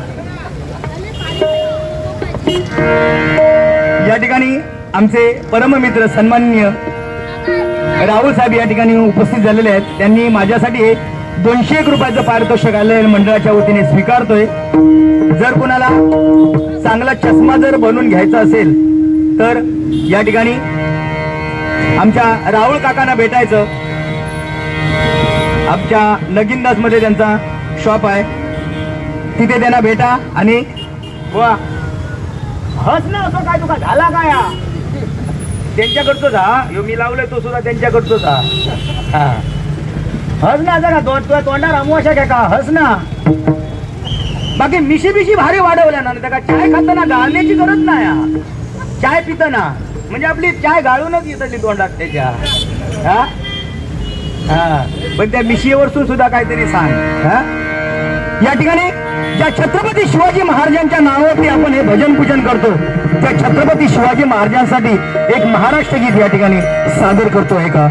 या ठिकाणी आमचे परममित्र सन्माननीय राहुल साहेब या ठिकाणी उपस्थित झालेले आहेत. त्यांनी माझ्यासाठी 201 रुपयाचं पारितोषिक आलेल्या मंडळाच्या वतीने स्वीकारतोय. जर कोणाला चांगला चष्मा जर बनवून घ्यायचा असेल तर या ठिकाणी आमच्या राहुल काकांना भेटायचं. आमच्या नगिनदास मध्ये त्यांचा शॉप आहे, तिथे त्यांना भेटा. आणि हस ना असं काय तुका झाला काय त्यांच्याकडचोच हा यो मी लावलंय तो सुद्धा त्यांच्याकडचोच हा. हस ना जरा तोंडार अमोशा काय का हस ना. बाकी मिशी बिशी भारी वाढवल्या ना त्या चाय खाताना गाळण्याची गरज नाही. चाय पिताना म्हणजे आपली चाय गाळूनच येतली तोंडात त्याच्या हा हा. पण त्या मिशीवर सुद्धा काहीतरी सांग हा. या ठिकाणी ज्या छत्रपती शिवाजी महाराजांच्या नावावरती आपण हे भजन पूजन करतो त्या छत्रपती शिवाजी महाराजांसाठी एक महाराष्ट्र गीत या ठिकाणी सादर करतो आहे का.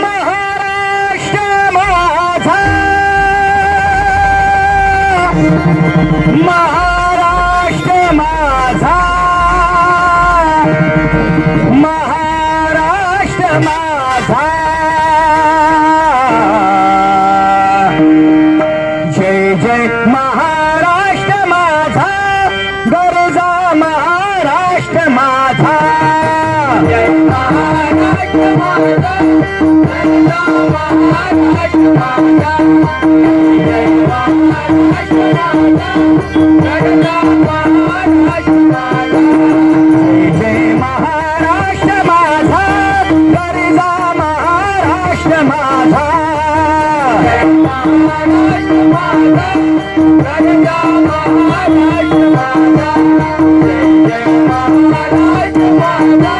महाराष्ट्र माझा महाराष्ट्र माझा महाराष्ट्र माझा जय जय महाराष्ट्र माझा गरजा महाराष्ट्र माझा जय महाराष्ट्र माझा गरजा महाराष्ट्र माझा जय महाराष्ट्र माझा गरजा महाराष्ट्र माझा जय महाराष्ट्र माझा गरजा महाराष्ट्र माझा जय महाराष्ट्र माझा गरजा महाराष्ट्र माझा जय जय महाराष्ट्र माझा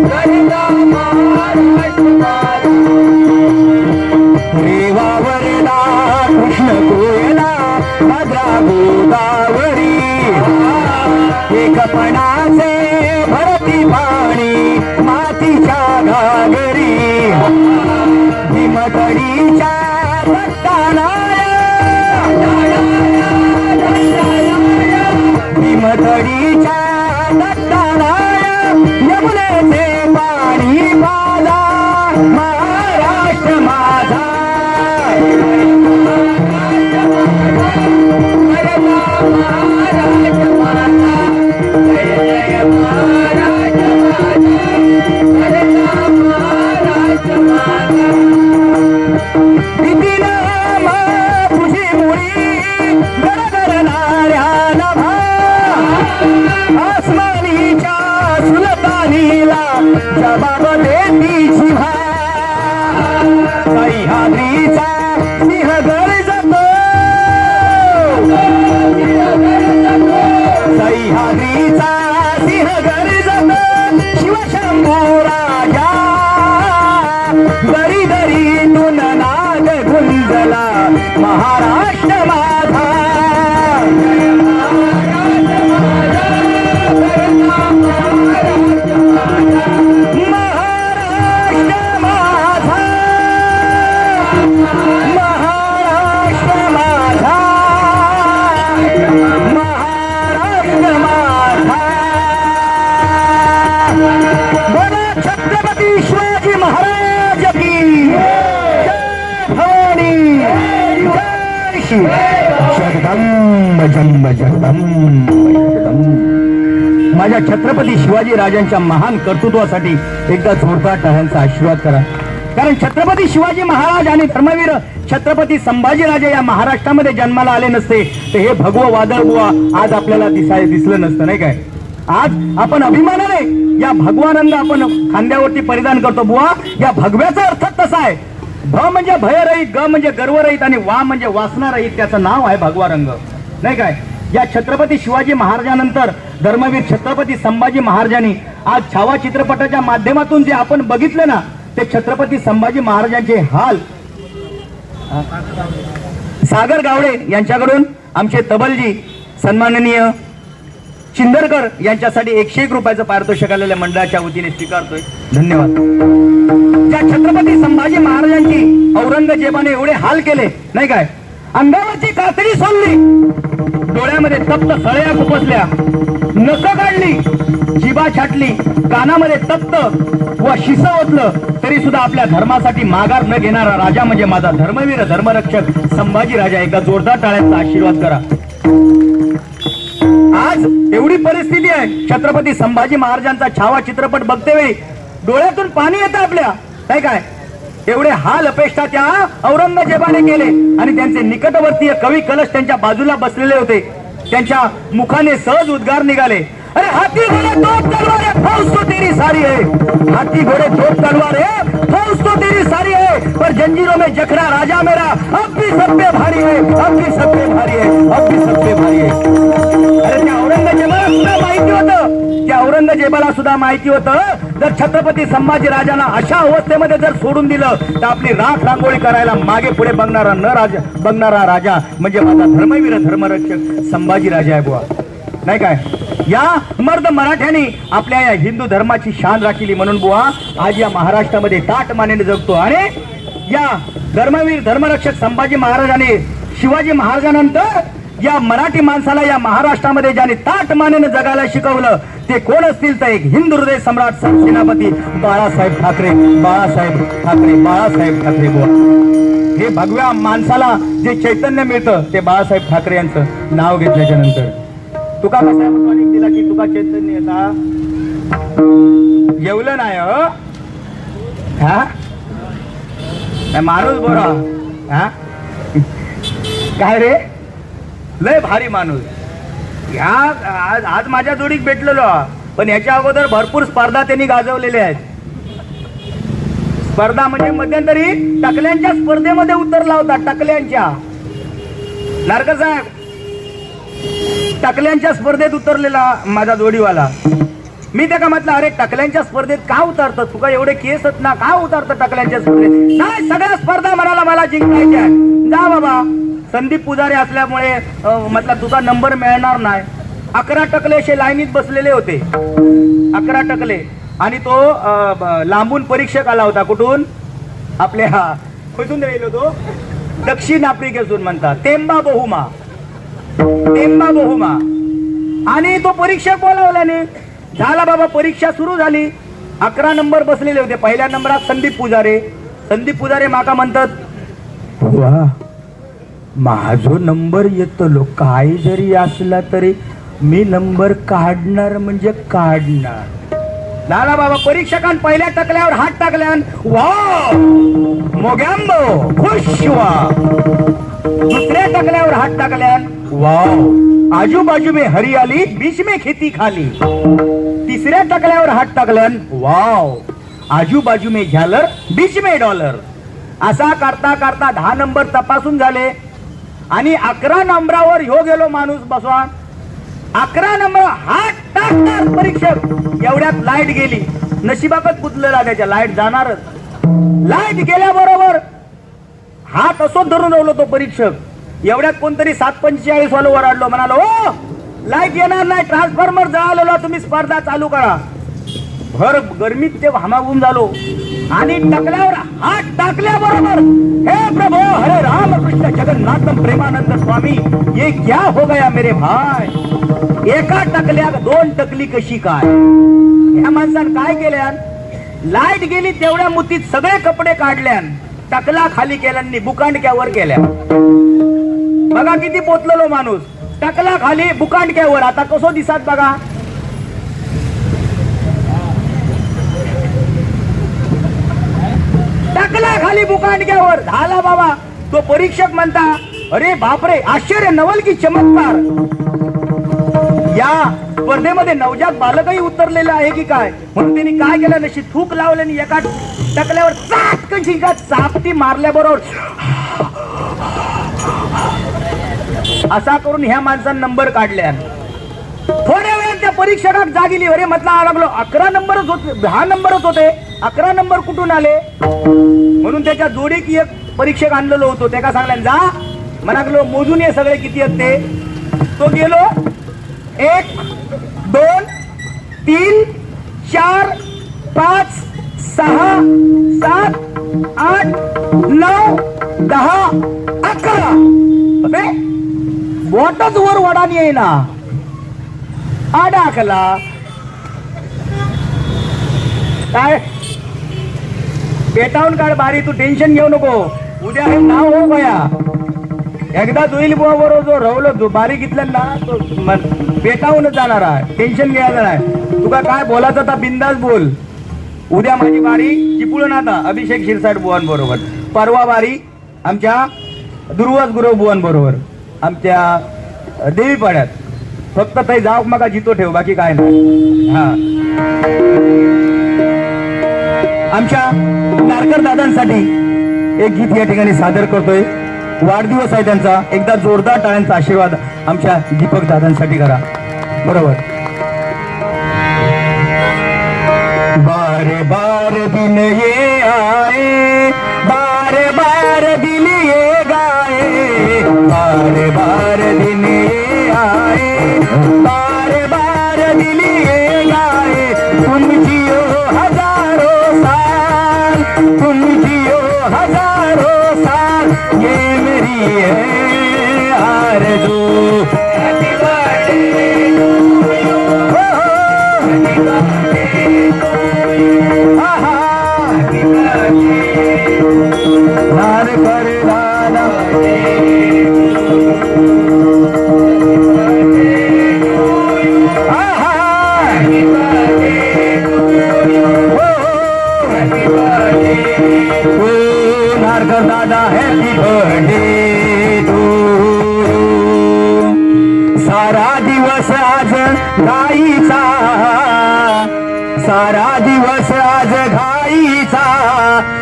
गरजा महाराष्ट्र माझा. रेवावरला कृष्ण कोयला भद्रा गोदावरी एकपणाचे भरती पाणी मातीच्या घागरी भीमतडीच्या भक्तानाय भीमतडीच्या हिमथडीच्या दत्तानाया यमुनेचे पाणी माझा महाराष्ट्र माझा तुझी मुळी गडगडणाऱ्या नभा आसमानीच्या सुलतानीला जबाब देती जिव्हा सह्याद्रीचा सिंह गरजतो सह्याद्रीचा सिंह गरजतो शिवशंभू राजा दरी दरीतून नाद गुंजला महाराष्ट्र माझा छत्रपती शिवाजी महाराज की जय भवानी जय श्री जगदंब जंब जगदंब जगदंब. माझ्या छत्रपती शिवाजी राजांच्या महान कर्तृत्वासाठी एकदा जोरदार टाळ्यांचा आशीर्वाद करा. कारण छत्रपती शिवाजी महाराज आणि धर्मवीर छत्रपती संभाजीराजे या महाराष्ट्रामध्ये जन्माला आले नसते तर हे भगवं वादळ बुवा आज आपल्याला दिसलं नसतं नाही काय. आज आपण अभिमानाने या भगवा रंग आपण खांद्यावरती परिधान करतो बुवा. या भगव्याचा अर्थ तसा आहे. भ म्हणजे भयरहित, ग म्हणजे गर्वरहित आणि वा म्हणजे वासनारहित. त्याचं नाव आहे भगवा रंग नाही काय. या छत्रपती शिवाजी महाराजांनंतर धर्मवीर छत्रपती संभाजी महाराजांनी आज छावा चित्रपटाच्या माध्यमातून जे आपण बघितलं ना ते छत्रपती संभाजी महाराजांचे हाल. सागर गावडे यांच्याकडून आमचे तबलजी सन्माननीय चिंदरकर यांच्यासाठी 101 रुपयाचं पारितोषिक आलेल्या मंडळाच्या वतीने स्वीकारतोय. धन्यवाद. ज्या छत्रपती संभाजी महाराजांची औरंगजेबाने एवढे हाल केले नाही काय. अंगावरची कातडी सोडली, डोळ्यामध्ये तप्त सळया खुपसल्या, नखं काढली, जिभा छाटली, कानामध्ये तप्त व शिसा ओतलं तरी सुद्धा आपल्या धर्मासाठी माघार न घेणारा राजा म्हणजे माझा धर्मवीर धर्मरक्षक संभाजी राजा. एका जोरदार टाळ्यांचा आशीर्वाद करा. आज एवढी परिस्थिती आहे. छत्रपती संभाजी महाराजांचा छावा चित्रपट बघते वेळी डोळ्यातून पाणी येतं आपल्या काय काय. एवढे हाल अपेक्षा त्या औरंगजेबाने केले आणि त्यांचे निकटवर्तीय कवी कलश त्यांच्या बाजूला बसलेले होते. त्यांच्या मुखाने सहज उद्गार निघाले, अरे हाथी घोड़े तोप तलवार है फौज तो तेरी सारी है. हाथी घोड़े तोप तलवार है फौज तो तेरी सारी है पर जंजीरों में जखना राजा मेरा अब भी सब पे भारी है, अब भी सब पे भारी है, अब भी सब पे भारी है. अरे त्या औरंगजेबाला सुद्धा माहिती होतं, त्या औरंगजेबाला सुद्धा माहिती होतं जर छत्रपती संभाजी राजांना अशा अवस्थेमध्ये जर सोडून दिलं तर आपली राख रांगोळी करायला मागे पुढे बघणारा राजा म्हणजे माझा धर्मवीर धर्मरक्षक संभाजी राजा आहे बुवा नाही काय. या मर्द मराठ्यांनी आपल्या या हिंदू धर्माची शान राखली म्हणून बुवा आज या महाराष्ट्रामध्ये ताट मानेने जगतो. आणि या धर्मवीर धर्मरक्षक संभाजी महाराजांनी शिवाजी महाराजांनंतर या मराठी माणसाला या महाराष्ट्रामध्ये ज्याने ताट मानेने जगायला शिकवलं ते कोण असतील तर एक हिंदू हृदय सम्राट सेनापती बाळासाहेब ठाकरे. बाळासाहेब ठाकरे, बाळासाहेब ठाकरे बुवा. हे भगव्या माणसाला जे चैतन्य मिळतं ते बाळासाहेब ठाकरे यांचं नाव घेतल्याच्या नंतर. तुका कसा दिला की तुका चैतन्य येता येवलं नाही हा माणूस बरा हा काय रे लय भारी माणूस. ह्या आज माझ्या जोडीत भेटलेलो पण ह्याच्या अगोदर भरपूर स्पर्धा त्यांनी गाजवलेल्या आहेत. स्पर्धा म्हणजे मध्यंतरी टकल्यांच्या स्पर्धेमध्ये उतरला होता. टकल्यांच्या नारकर साहेब टकल्यांच्या स्पर्धेत उतरलेला माझा जोडीवाला. मी त्याला म्हटलं अरे टकल्यांच्या स्पर्धेत का उतरतं तुका एवढे केस आहेत ना का उतरतं टकल्यांच्या स्पर्धेत. नाही सगळ्या स्पर्धा मला जिंकायच्या. जा बाबा संदीप पुजारी असल्यामुळे म्हटलं तुझा नंबर मिळणार नाही. 11 टकले असे लाईनीत बसलेले होते 11 टकले आणि तो लांबून परीक्षक आला होता. कुठून आपल्या कुठून राहिलो तो दक्षिण आफ्रिकेतून म्हणतात तेंबा बहुमा आणि तो परीक्षक बोलावल्याने झाला बाबा. परीक्षा सुरू झाली. 11 नंबर बसलेले होते. पहिल्या नंबरात संदीप पुजारे माका म्हणतात, वा माझो नंबर येतलो, काही जरी असला तरी मी नंबर काढणार म्हणजे काढणार. झाला बाबा. परीक्षकान पहिल्या टकल्यावर हात टाकल्यान वा मोग्यांबो खुश व्हा. दुसऱ्या टकल्यावर हात टाकल्यान वाव आजू बाजू में हरियाली बीच में खेती खाली. तिसऱ्या टकल्यावर हात टाकल्यान वाव आजू बाजू में झालर बीच में डॉलर. असा करता करता 10 नंबर तपासून झाले आणि 11 नंबरावर ह्यो गेलो माणूस बसवा. 11 नंबर हात टाकणार परीक्षक, एवढ्यात लाईट गेली. नशिबाकच पुतलेला त्याच्या, लाईट जाणारच. लाईट गेल्याबरोबर हात असो धरून राहिलो तो परीक्षक. एवढ्यात कोणतरी 7:45 वालो ओरडलो, म्हणालो ओ लाईट येणार नाही, ट्रान्सफॉर्मर जळालेला, तुम्ही स्पर्धा चालू करा. भर गरमीत ते घामाघूम झालो आणि टकल्यावर हात टाकल्याबरोबर हे प्रभू हरे राम कृष्ण जगन्नाथ प्रेमानंद स्वामी ये क्या हो गया मेरे भाई. एका टकल्या 2 टकली कशी काय. ह्या माणसानं काय केल्यान, लाईट गेली तेवढ्या मुतीत सगळे कपडे काढल्यान, टकला खाली केल्यान, बुकांडक्यावर केल्या. बघा किती पोचलेलो माणूस. टकला खाली बुकांडक्यावर. आता कसो दिसत बघा. टकला खाली बुकांडक्यावर. झाला बाबा. तो परीक्षक म्हणता, अरे बापरे आश्चर्य, नवल की चमत्कार. या स्पर्धेमध्ये नवजात बालकही उतरलेलं आहे की काय. म्हणून त्यांनी काय केलं, नशी थूक लावलं आणि एका टकल्यावर चाटकन चापटी मारल्याबरोबर असा करून ह्या माणसानं नंबर काढल्या. थोड्या वेळात त्या परीक्षकाक जागिली. अरे म्हटलं लागलो 11 नंबरच होते, 10 नंबरच होते, 11 नंबर कुठून आले. म्हणून त्याच्या जोडीक एक परीक्षक आणलेलो होतो. त्याला सांगल्यान जा म्हणागलो मोजून ये सगळे किती आहेत ते. तो गेलो 1 2 3 4 5 6 7 8 9 10 11. बोटच वर वडानी येईना. आडाकला काय पेटावून काढ बारी. तू टेन्शन घेऊ नको. उद्या हे नाव हो गया. एकदा होईल बुवा बरोबर. जो रवलो जो बारी घेतलं ना तो पेटावूनच जाणार आहे. टेन्शन घ्यायचं नाही. तुका काय बोलायचं तर बिंदास बोल. उद्या माझी बारी चिपळूण आता अभिषेक शिरसाट बुवान बरोबर. परवा बारी आमच्या दुर्वास गुरव बुवान बरोबर आमच्या देवीपाड्यात. फक्त ते जाऊ मग जितो ठेव, बाकी काय नाही. हा आमच्या नारकर दादांसाठी एक गीत या ठिकाणी सादर करतोय. वाढदिवस आहे त्यांचा. एकदा जोरदार टाळ्यांचा आशीर्वाद आमच्या दीपक दादांसाठी करा. बरोबर. बार बार दिन ये आए, बार बार दिन ये गाए, बार बार दिन ये आए, बार बार दिन ये गाए. तुम जियो हजारों साल, तुम जियो हजारों साल, ये मेरी है आरज़ू. Happy birthday to you, happy birthday to you, happy birthday Narkar दादा. नारकर दादा हॅपी बर्थडे टू. सारा दिवस आज घाईचा, सारा दिवस आज घाईचा,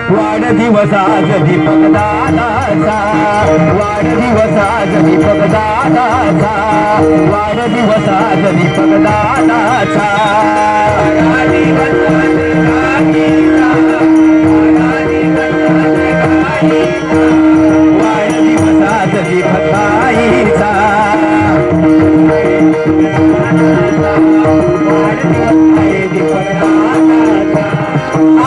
वाढदिवस आज दीपक दादाचा, वाढदिवस आज दीपक दादाचा, वाढदिवस आज दीपक दादाचा. वाढदिवस आज दीपक दाईचा.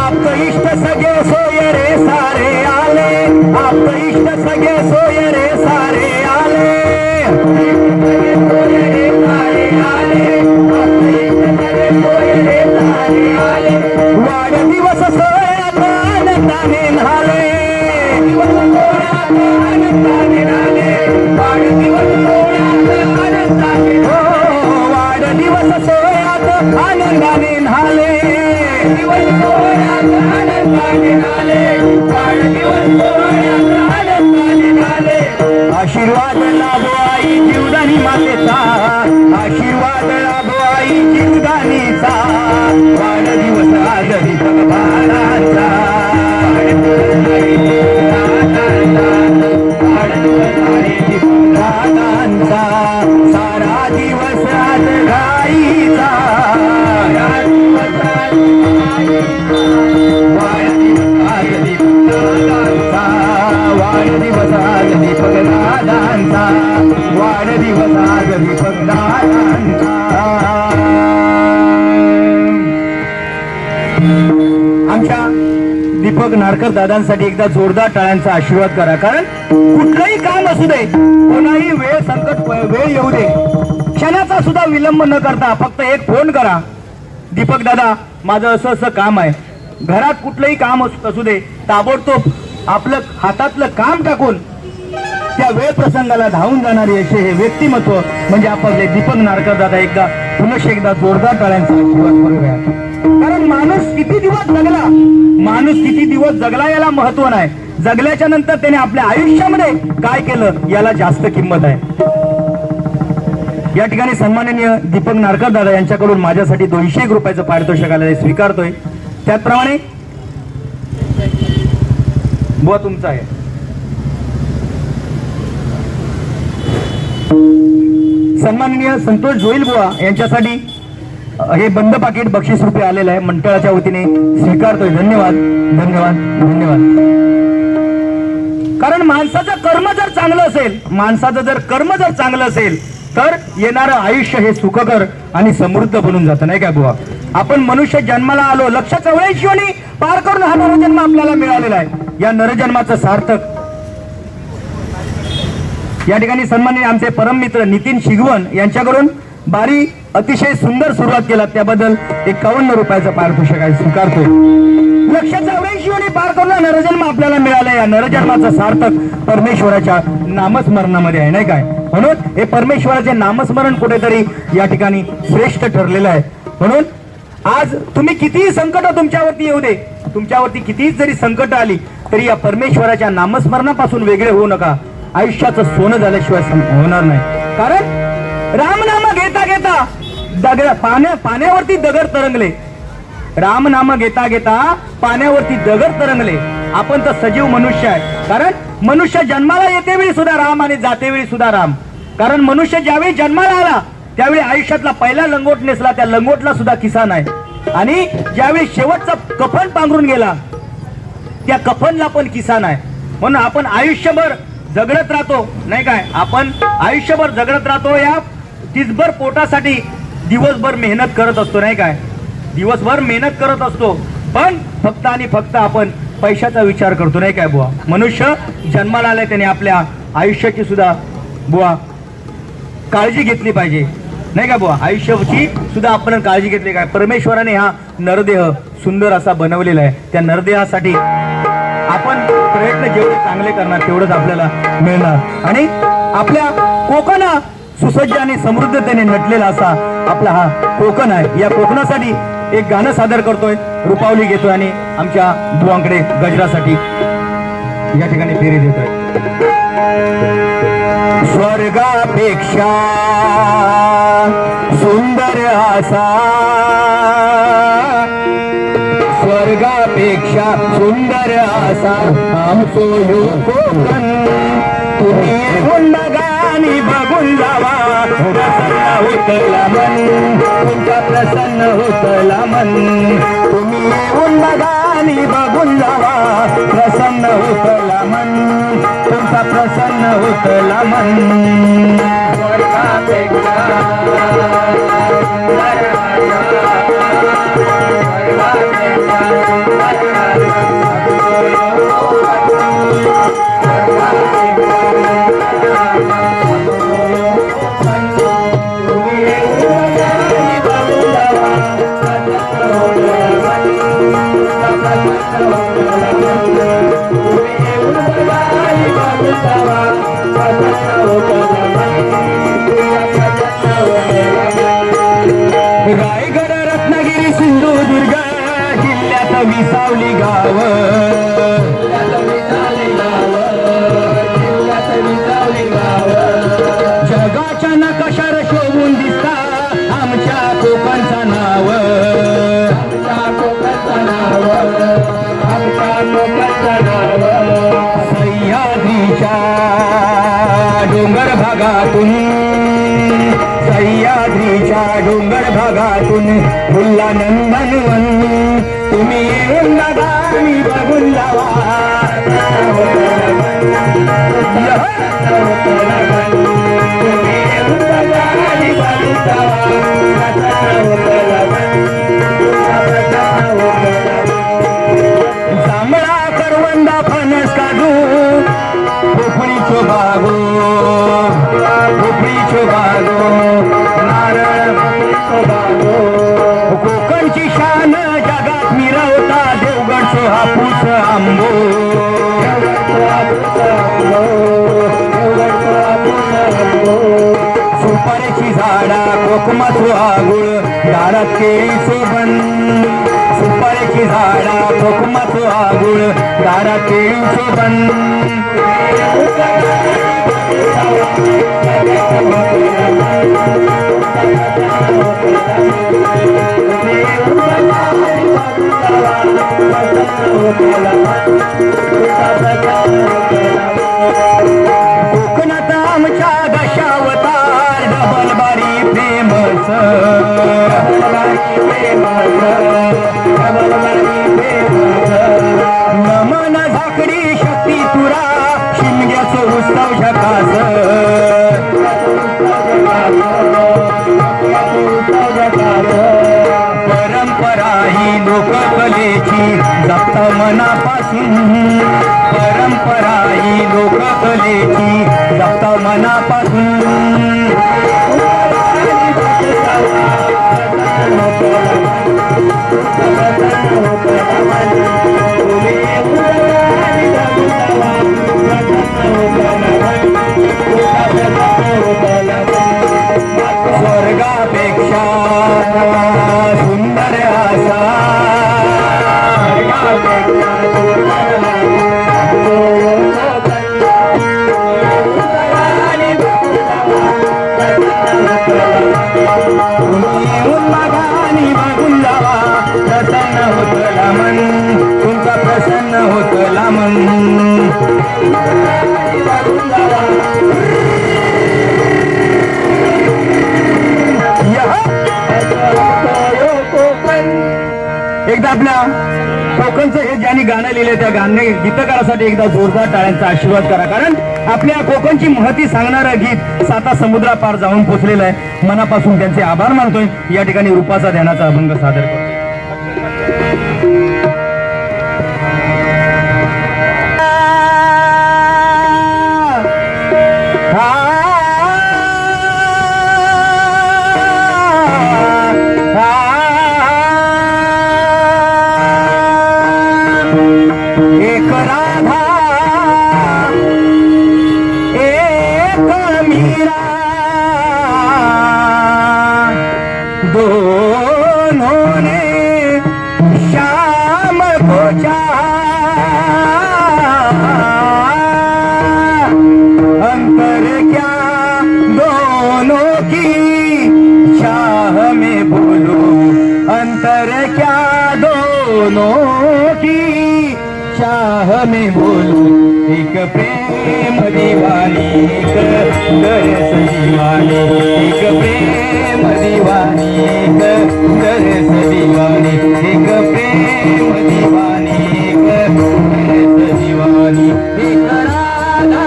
आप इष्ट सगे सोय रे सारे आले, आप इष्ट सगे सोय रे सारे आले, सोय रे सारे आले. सोहळ्यात आनंदाने न्हाले दिवस सोहळ्यात आनंदाने आले, वाढदिवस सोहळ्यात आनंदाने आले. आशीर्वाद लाभो आई जीवदानी मातेचा, आशीर्वाद लाभो आई जीवदानीचा, वाढदिवस आज दीपक बाळाचा. दादांचा सारा दिवस आज गाईचा, वाढदिवस आज दीपक दादांचा, वाढदिवस आज दीपक दादांचा, वाढदिवस आज दीपक दादांचा. आमच्या दीपक नारकर दादांसाठी एकदा जोरदार टाळ्यांचा आशीर्वाद करा. कारण कुठलंही काम असू दे, कोणाही वेळ येऊ दे, क्षणाचा सुद्धा विलंब न करता फक्त एक फोन करा, दीपक दादा माझं असं असं काम आहे. घरात कुठलंही काम असू दे, ताबडतोब आपलं हातातलं काम टाकून त्या वेळ प्रसंगाला धावून जाणारे असे हे व्यक्तिमत्व म्हणजे आपले दीपक नारकर दादा. एकदा पुन्हा एकदा जोरदार टाळ्यांचा आशीर्वाद करूया. कारण माणूस किती दिवस जगला याला महत्व नाही, जगल्याच्या नंतर त्याने आपल्या आयुष्यामध्ये काय केलं याला जास्त किंमत आहे. या ठिकाणी सन्माननीय दीपक नारकर दादा यांच्याकडून माझ्यासाठी 201 रुपयाचं पारितोषिक आलेलं स्वीकारतोय. त्याचप्रमाणे बुवा तुमचा आहे. सन्माननीय संतोष जोईल बुवा यांच्यासाठी हे बंद पाकिट बक्षीस रुपये आलेलं आहे, मंडळाच्या वतीने स्वीकारतोय. धन्यवाद धन्यवाद धन्यवाद. कारण माणसाचं कर्म जर चांगलं असेल तर येणारं आयुष्य हे सुखकर आणि समृद्ध बनून जातं, नाही का बुवा. आपण मनुष्य जन्माला आलो, 184 पार करून हा नरजन्म आपल्याला मिळालेला आहे. या नरजन्माचं सार्थक या ठिकाणी सन्माननीय आमचे परममित्र नितीन शिगवण यांच्याकडून बारी अतिशय सुंदर सुरुवात केला, त्याबद्दल 51 रुपयाचं पारितोषिक स्वीकारतो. 184 पार करून नरजन्म आपल्याला मिळाला. या नरजन्माचं सार्थक परमेश्वराच्या नामस्मरणामध्ये आहे, नाही काय. म्हणून हे परमेश्वराचे नामस्मरण कुठेतरी या ठिकाणी श्रेष्ठ ठरलेलं आहे. म्हणून आज तुम्ही कितीही संकट तुमच्यावरती येऊ दे, तुमच्यावरती कितीही जरी संकट आली तरी या परमेश्वराच्या नामस्मरणापासून वेगळे होऊ नका. आयुष्याचं सोनं झाल्याशिवाय होणार नाही. कारण रामनाम घेता घेता पाण्यावरती दगड तरंगले. रामनाम घेता घेता पाण्यावरती दगड तरंगले. आपण तर सजीव मनुष्य आहे. कारण मनुष्य जन्माला येते वेळी सुद्धा राम आणि जाते वेळी सुद्धा राम. कारण मनुष्य ज्यावेळी जन्माला आला त्यावेळी आयुष्यातला पहिला लंगोट नेसला, त्या लंगोटला सुद्धा किस्सा नाही. आणि ज्यावेळी शेवटचा कफन पांघरून गेला त्या कफनला पण किस्सा नाही. म्हणून आपण आयुष्यभर जगडत राहतो, नाही काय. आपण आयुष्यभर जगडत राहतो, या तिसभर पोटासाठी दिवसभर मेहनत करत असतो, नाही काय. दिवसभर मेहनत करत असतो, पण फक्त आणि फक्त आपण पैशाचा विचार करतो, नाही काय बुवा. मनुष्य जन्माला आलाय त्याने आपल्या आयुष्याची सुद्धा बुवा काळजी घेतली पाहिजे, नाही का बुवा. आयुष्याची सुद्धा आपण काळजी घेतली. काय परमेश्वराने हा नरदेह सुंदर असा बनवलेला आहे. त्या नरदेहासाठी आपण प्रयत्न जेवढे चांगले करणार तेवढंच आपल्याला मिळणार. आणि आपल्या कोकण सुसज्ज आणि समृद्धतेने नटलेला असा आपला हा कोकण आहे. या कोकणासाठी एक गाणं सादर करतोय, रुपावली घेतोय आणि आमच्या बुवांकडे गजरासाठी या ठिकाणी फेरी देतोय. स्वर्गापेक्षा सुंदर असा, स्वर्गापेक्षा सुंदर असा आमचो ह्यो कोकण. तुम्ही येऊन बघा आणि बघून जावा, प्रसन्न होतला मन, तुमचा प्रसन्न होतला मन. तुम्ही येऊन बघा आणि बघून जावा, प्रसन्न होतला मन, तुमचा प्रसन्न होतला मन. स्वर्गापेक्षा रायगड विसावली गाव जगाच्या नकाशार शोभून दिसता आमच्या कोकणचा नाव सह्याद्रीच्या डोंगर भागातून सह्याद्रीच्या डोंगर भागातून फुल्ला नंदनवन तुम्ही येऊन बघा मी बघून जावा जांभळा करवंदा फणस काजू भोपळीचो बागो भोपळीचो बागो नारळ बागो कोकणची शान जगात मिरवता देवगडचो हापूस आंबो सुपारीची झाडा कोकमाचो आगुळ दारात केळीचो बन सुपारीची झाडा कोकमाचो आगुळ दारात केळीचो बन कोकणात आमच्या दशावतार डबलबारी फेमस नमन झाकडी शक्ती तुरा शिमग्याचं उत्सव झकास परंपरा ही लोककलेची जपता मनापासून परंपरा ही लोककलेची जपता मनापासून स्वर्गापेक्षा सुंदर असा मागानी मागून जावा प्रसन्न होतला मन तुमचा प्रसन्न होतला मन एकदा आपल्या कोकणचं हे ज्यांनी गाणं लिहिलं त्या गाणे गीतकारासाठी एकदा जोरदार टाळ्यांचा आशीर्वाद करा कारण आपल्या कोकणची महती सांगणारं गीत साता समुद्रा पार जाऊन पोचलेलं आहे मनापासून त्यांचे आभार मानतोय या ठिकाणी रूपाचा ध्यानाचा अभंग सादर करतो एक राधा एक मीरा दोनों ने श्याम को अंतर क्या दोनों की चाह में बोलो अंतर क्या दोनों की चाह में बोलो एक प्रेम दीवानी एक दरस दीवानी एक प्रेम दीवानी एक दरस दीवानी एक प्रेम दीवानी एक दरस दीवानी एक राधा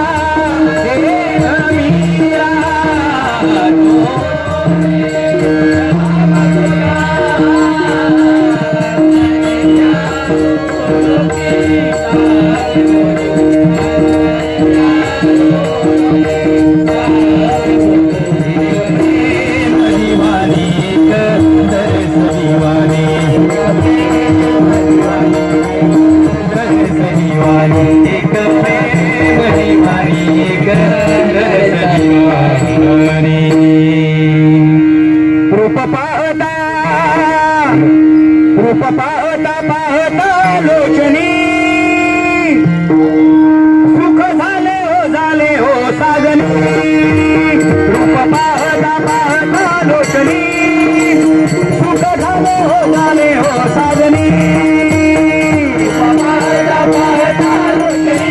एक मीरा रूप पाहता पाहता पाहता लोचनी सुख झाले हो साजनी रूप पाहता पाहता लोचनी सुख झाले हो साजनी पाहता पाहता लोचनी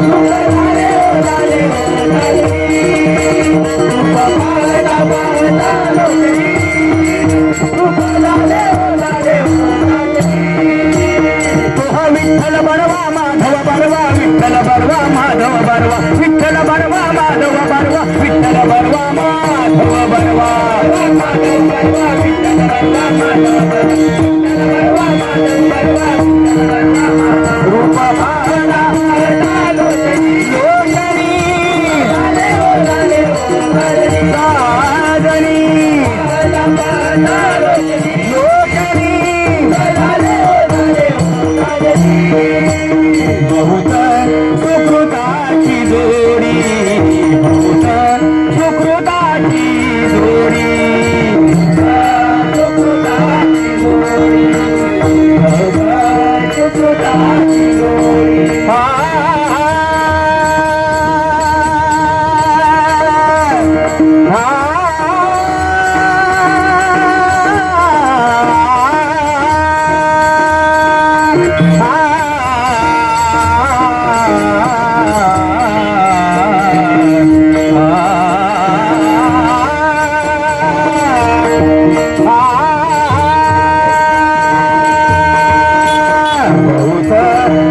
सुख झाले हो साजनी रूप पाहता पाहता लोचनी सुख झाले हो विठ्ठल बरवा माधव बरवा विठ्ठल बरवा माधव बरवा विठ्ठल बरवा माधव बरवा विठ्ठल बरवा माधव बरवा विठ्ठल बरवा माधव बरवा रूप भावना लोचनी साजनी बहुत सुकृताची जोडी बहुत सुकृताची जोडी सुकृताची जोडी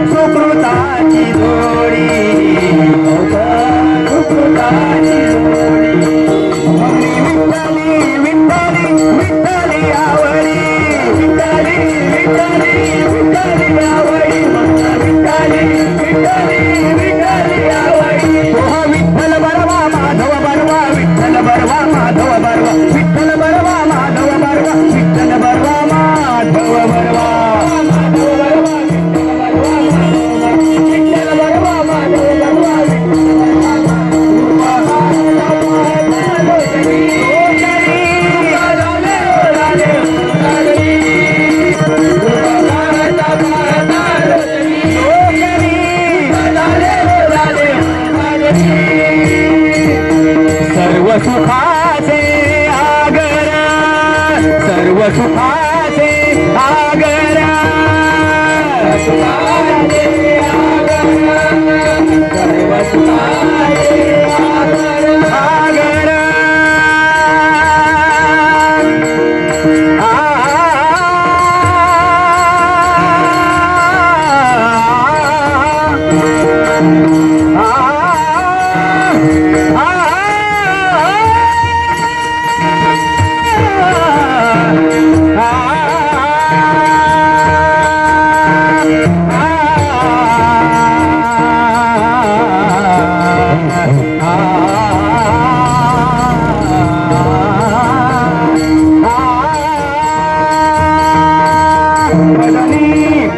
सुकृताची जोडी सुकृताची जोडी विठ्ठली विठ्ठली आवडी विठ्ठली विठ्ठली विठ्ठली आवडी विठ्ठली आवडी तोहा विठ्ठल बरवा माधव बरवा विठ्ठल बरवा माधव बरवा विठ्ठल बरवा माधव बरवा विठ्ठल बरवा माधव बरवा सर्व सुखाचे आगर सर्व सुखाचे आगर सर्व सुखाचे आगर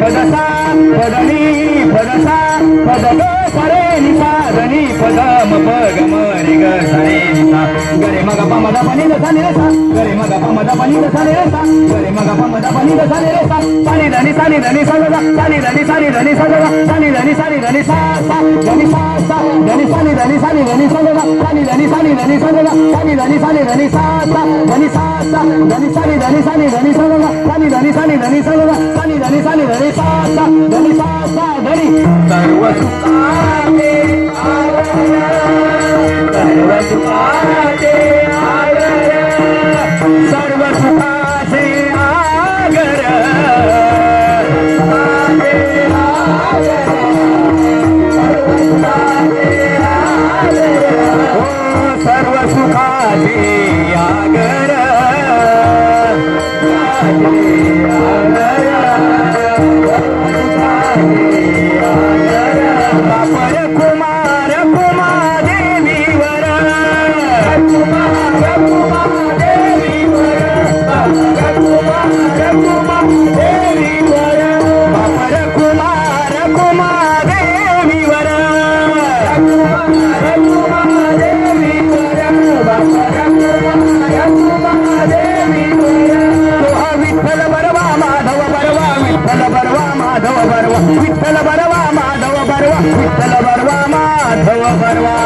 पदसा पदनी पदसा पदग सरे निसा धनी पदम पगम रे ग सरे निसा गरे मग प मद पनि द सा नि रे सा गरे मग प मद पनि द सा नि रे सा गरे मग प मद पनि द सा नि रे सा सानि धनी सा नि धनी सा ग सा नि धनी सा नि धनी सा ग सानि धनी सा नि धनी सा सा धनी सा सा धनी सा नि धनी सा नि धनी सा ग सानि धनी सा नि धनी सा ग सानि धनी सा नि धनी सा सा धनी सा सा धनी सा नि धनी सा नि धनी सा ग सानि धनी सा नि धनी सा ग सानि धनी सा नि धनी सा सा धनी सा सा धनी सर्व सुखाचे सर्व सुखाचे सर्व सुखाचे आगर सर्व सुखाचे आगर बापर कुमार कुमादेवीवर बापर कुमार कुमादेवीवर विठ्ठल बरवा माधव बरवा विठ्ठल बरवा माधव बरवा विठ्ठल बरवा माधव बरवा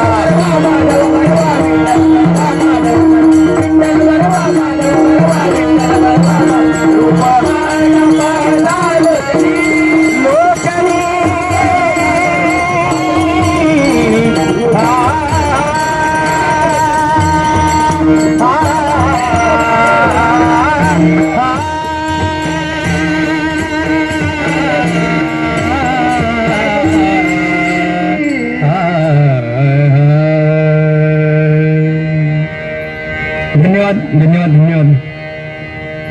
धन्यवाद धन्यवाद धन्यवाद.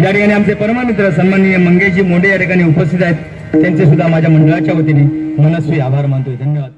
या ठिकाणी आमचे परममित्र सन्माननीय मंगेशजी मोंडे या ठिकाणी उपस्थित आहेत. त्यांचे सुद्धा माझ्या मंडळाच्या वतीने मनस्वी आभार मानतोय. धन्यवाद.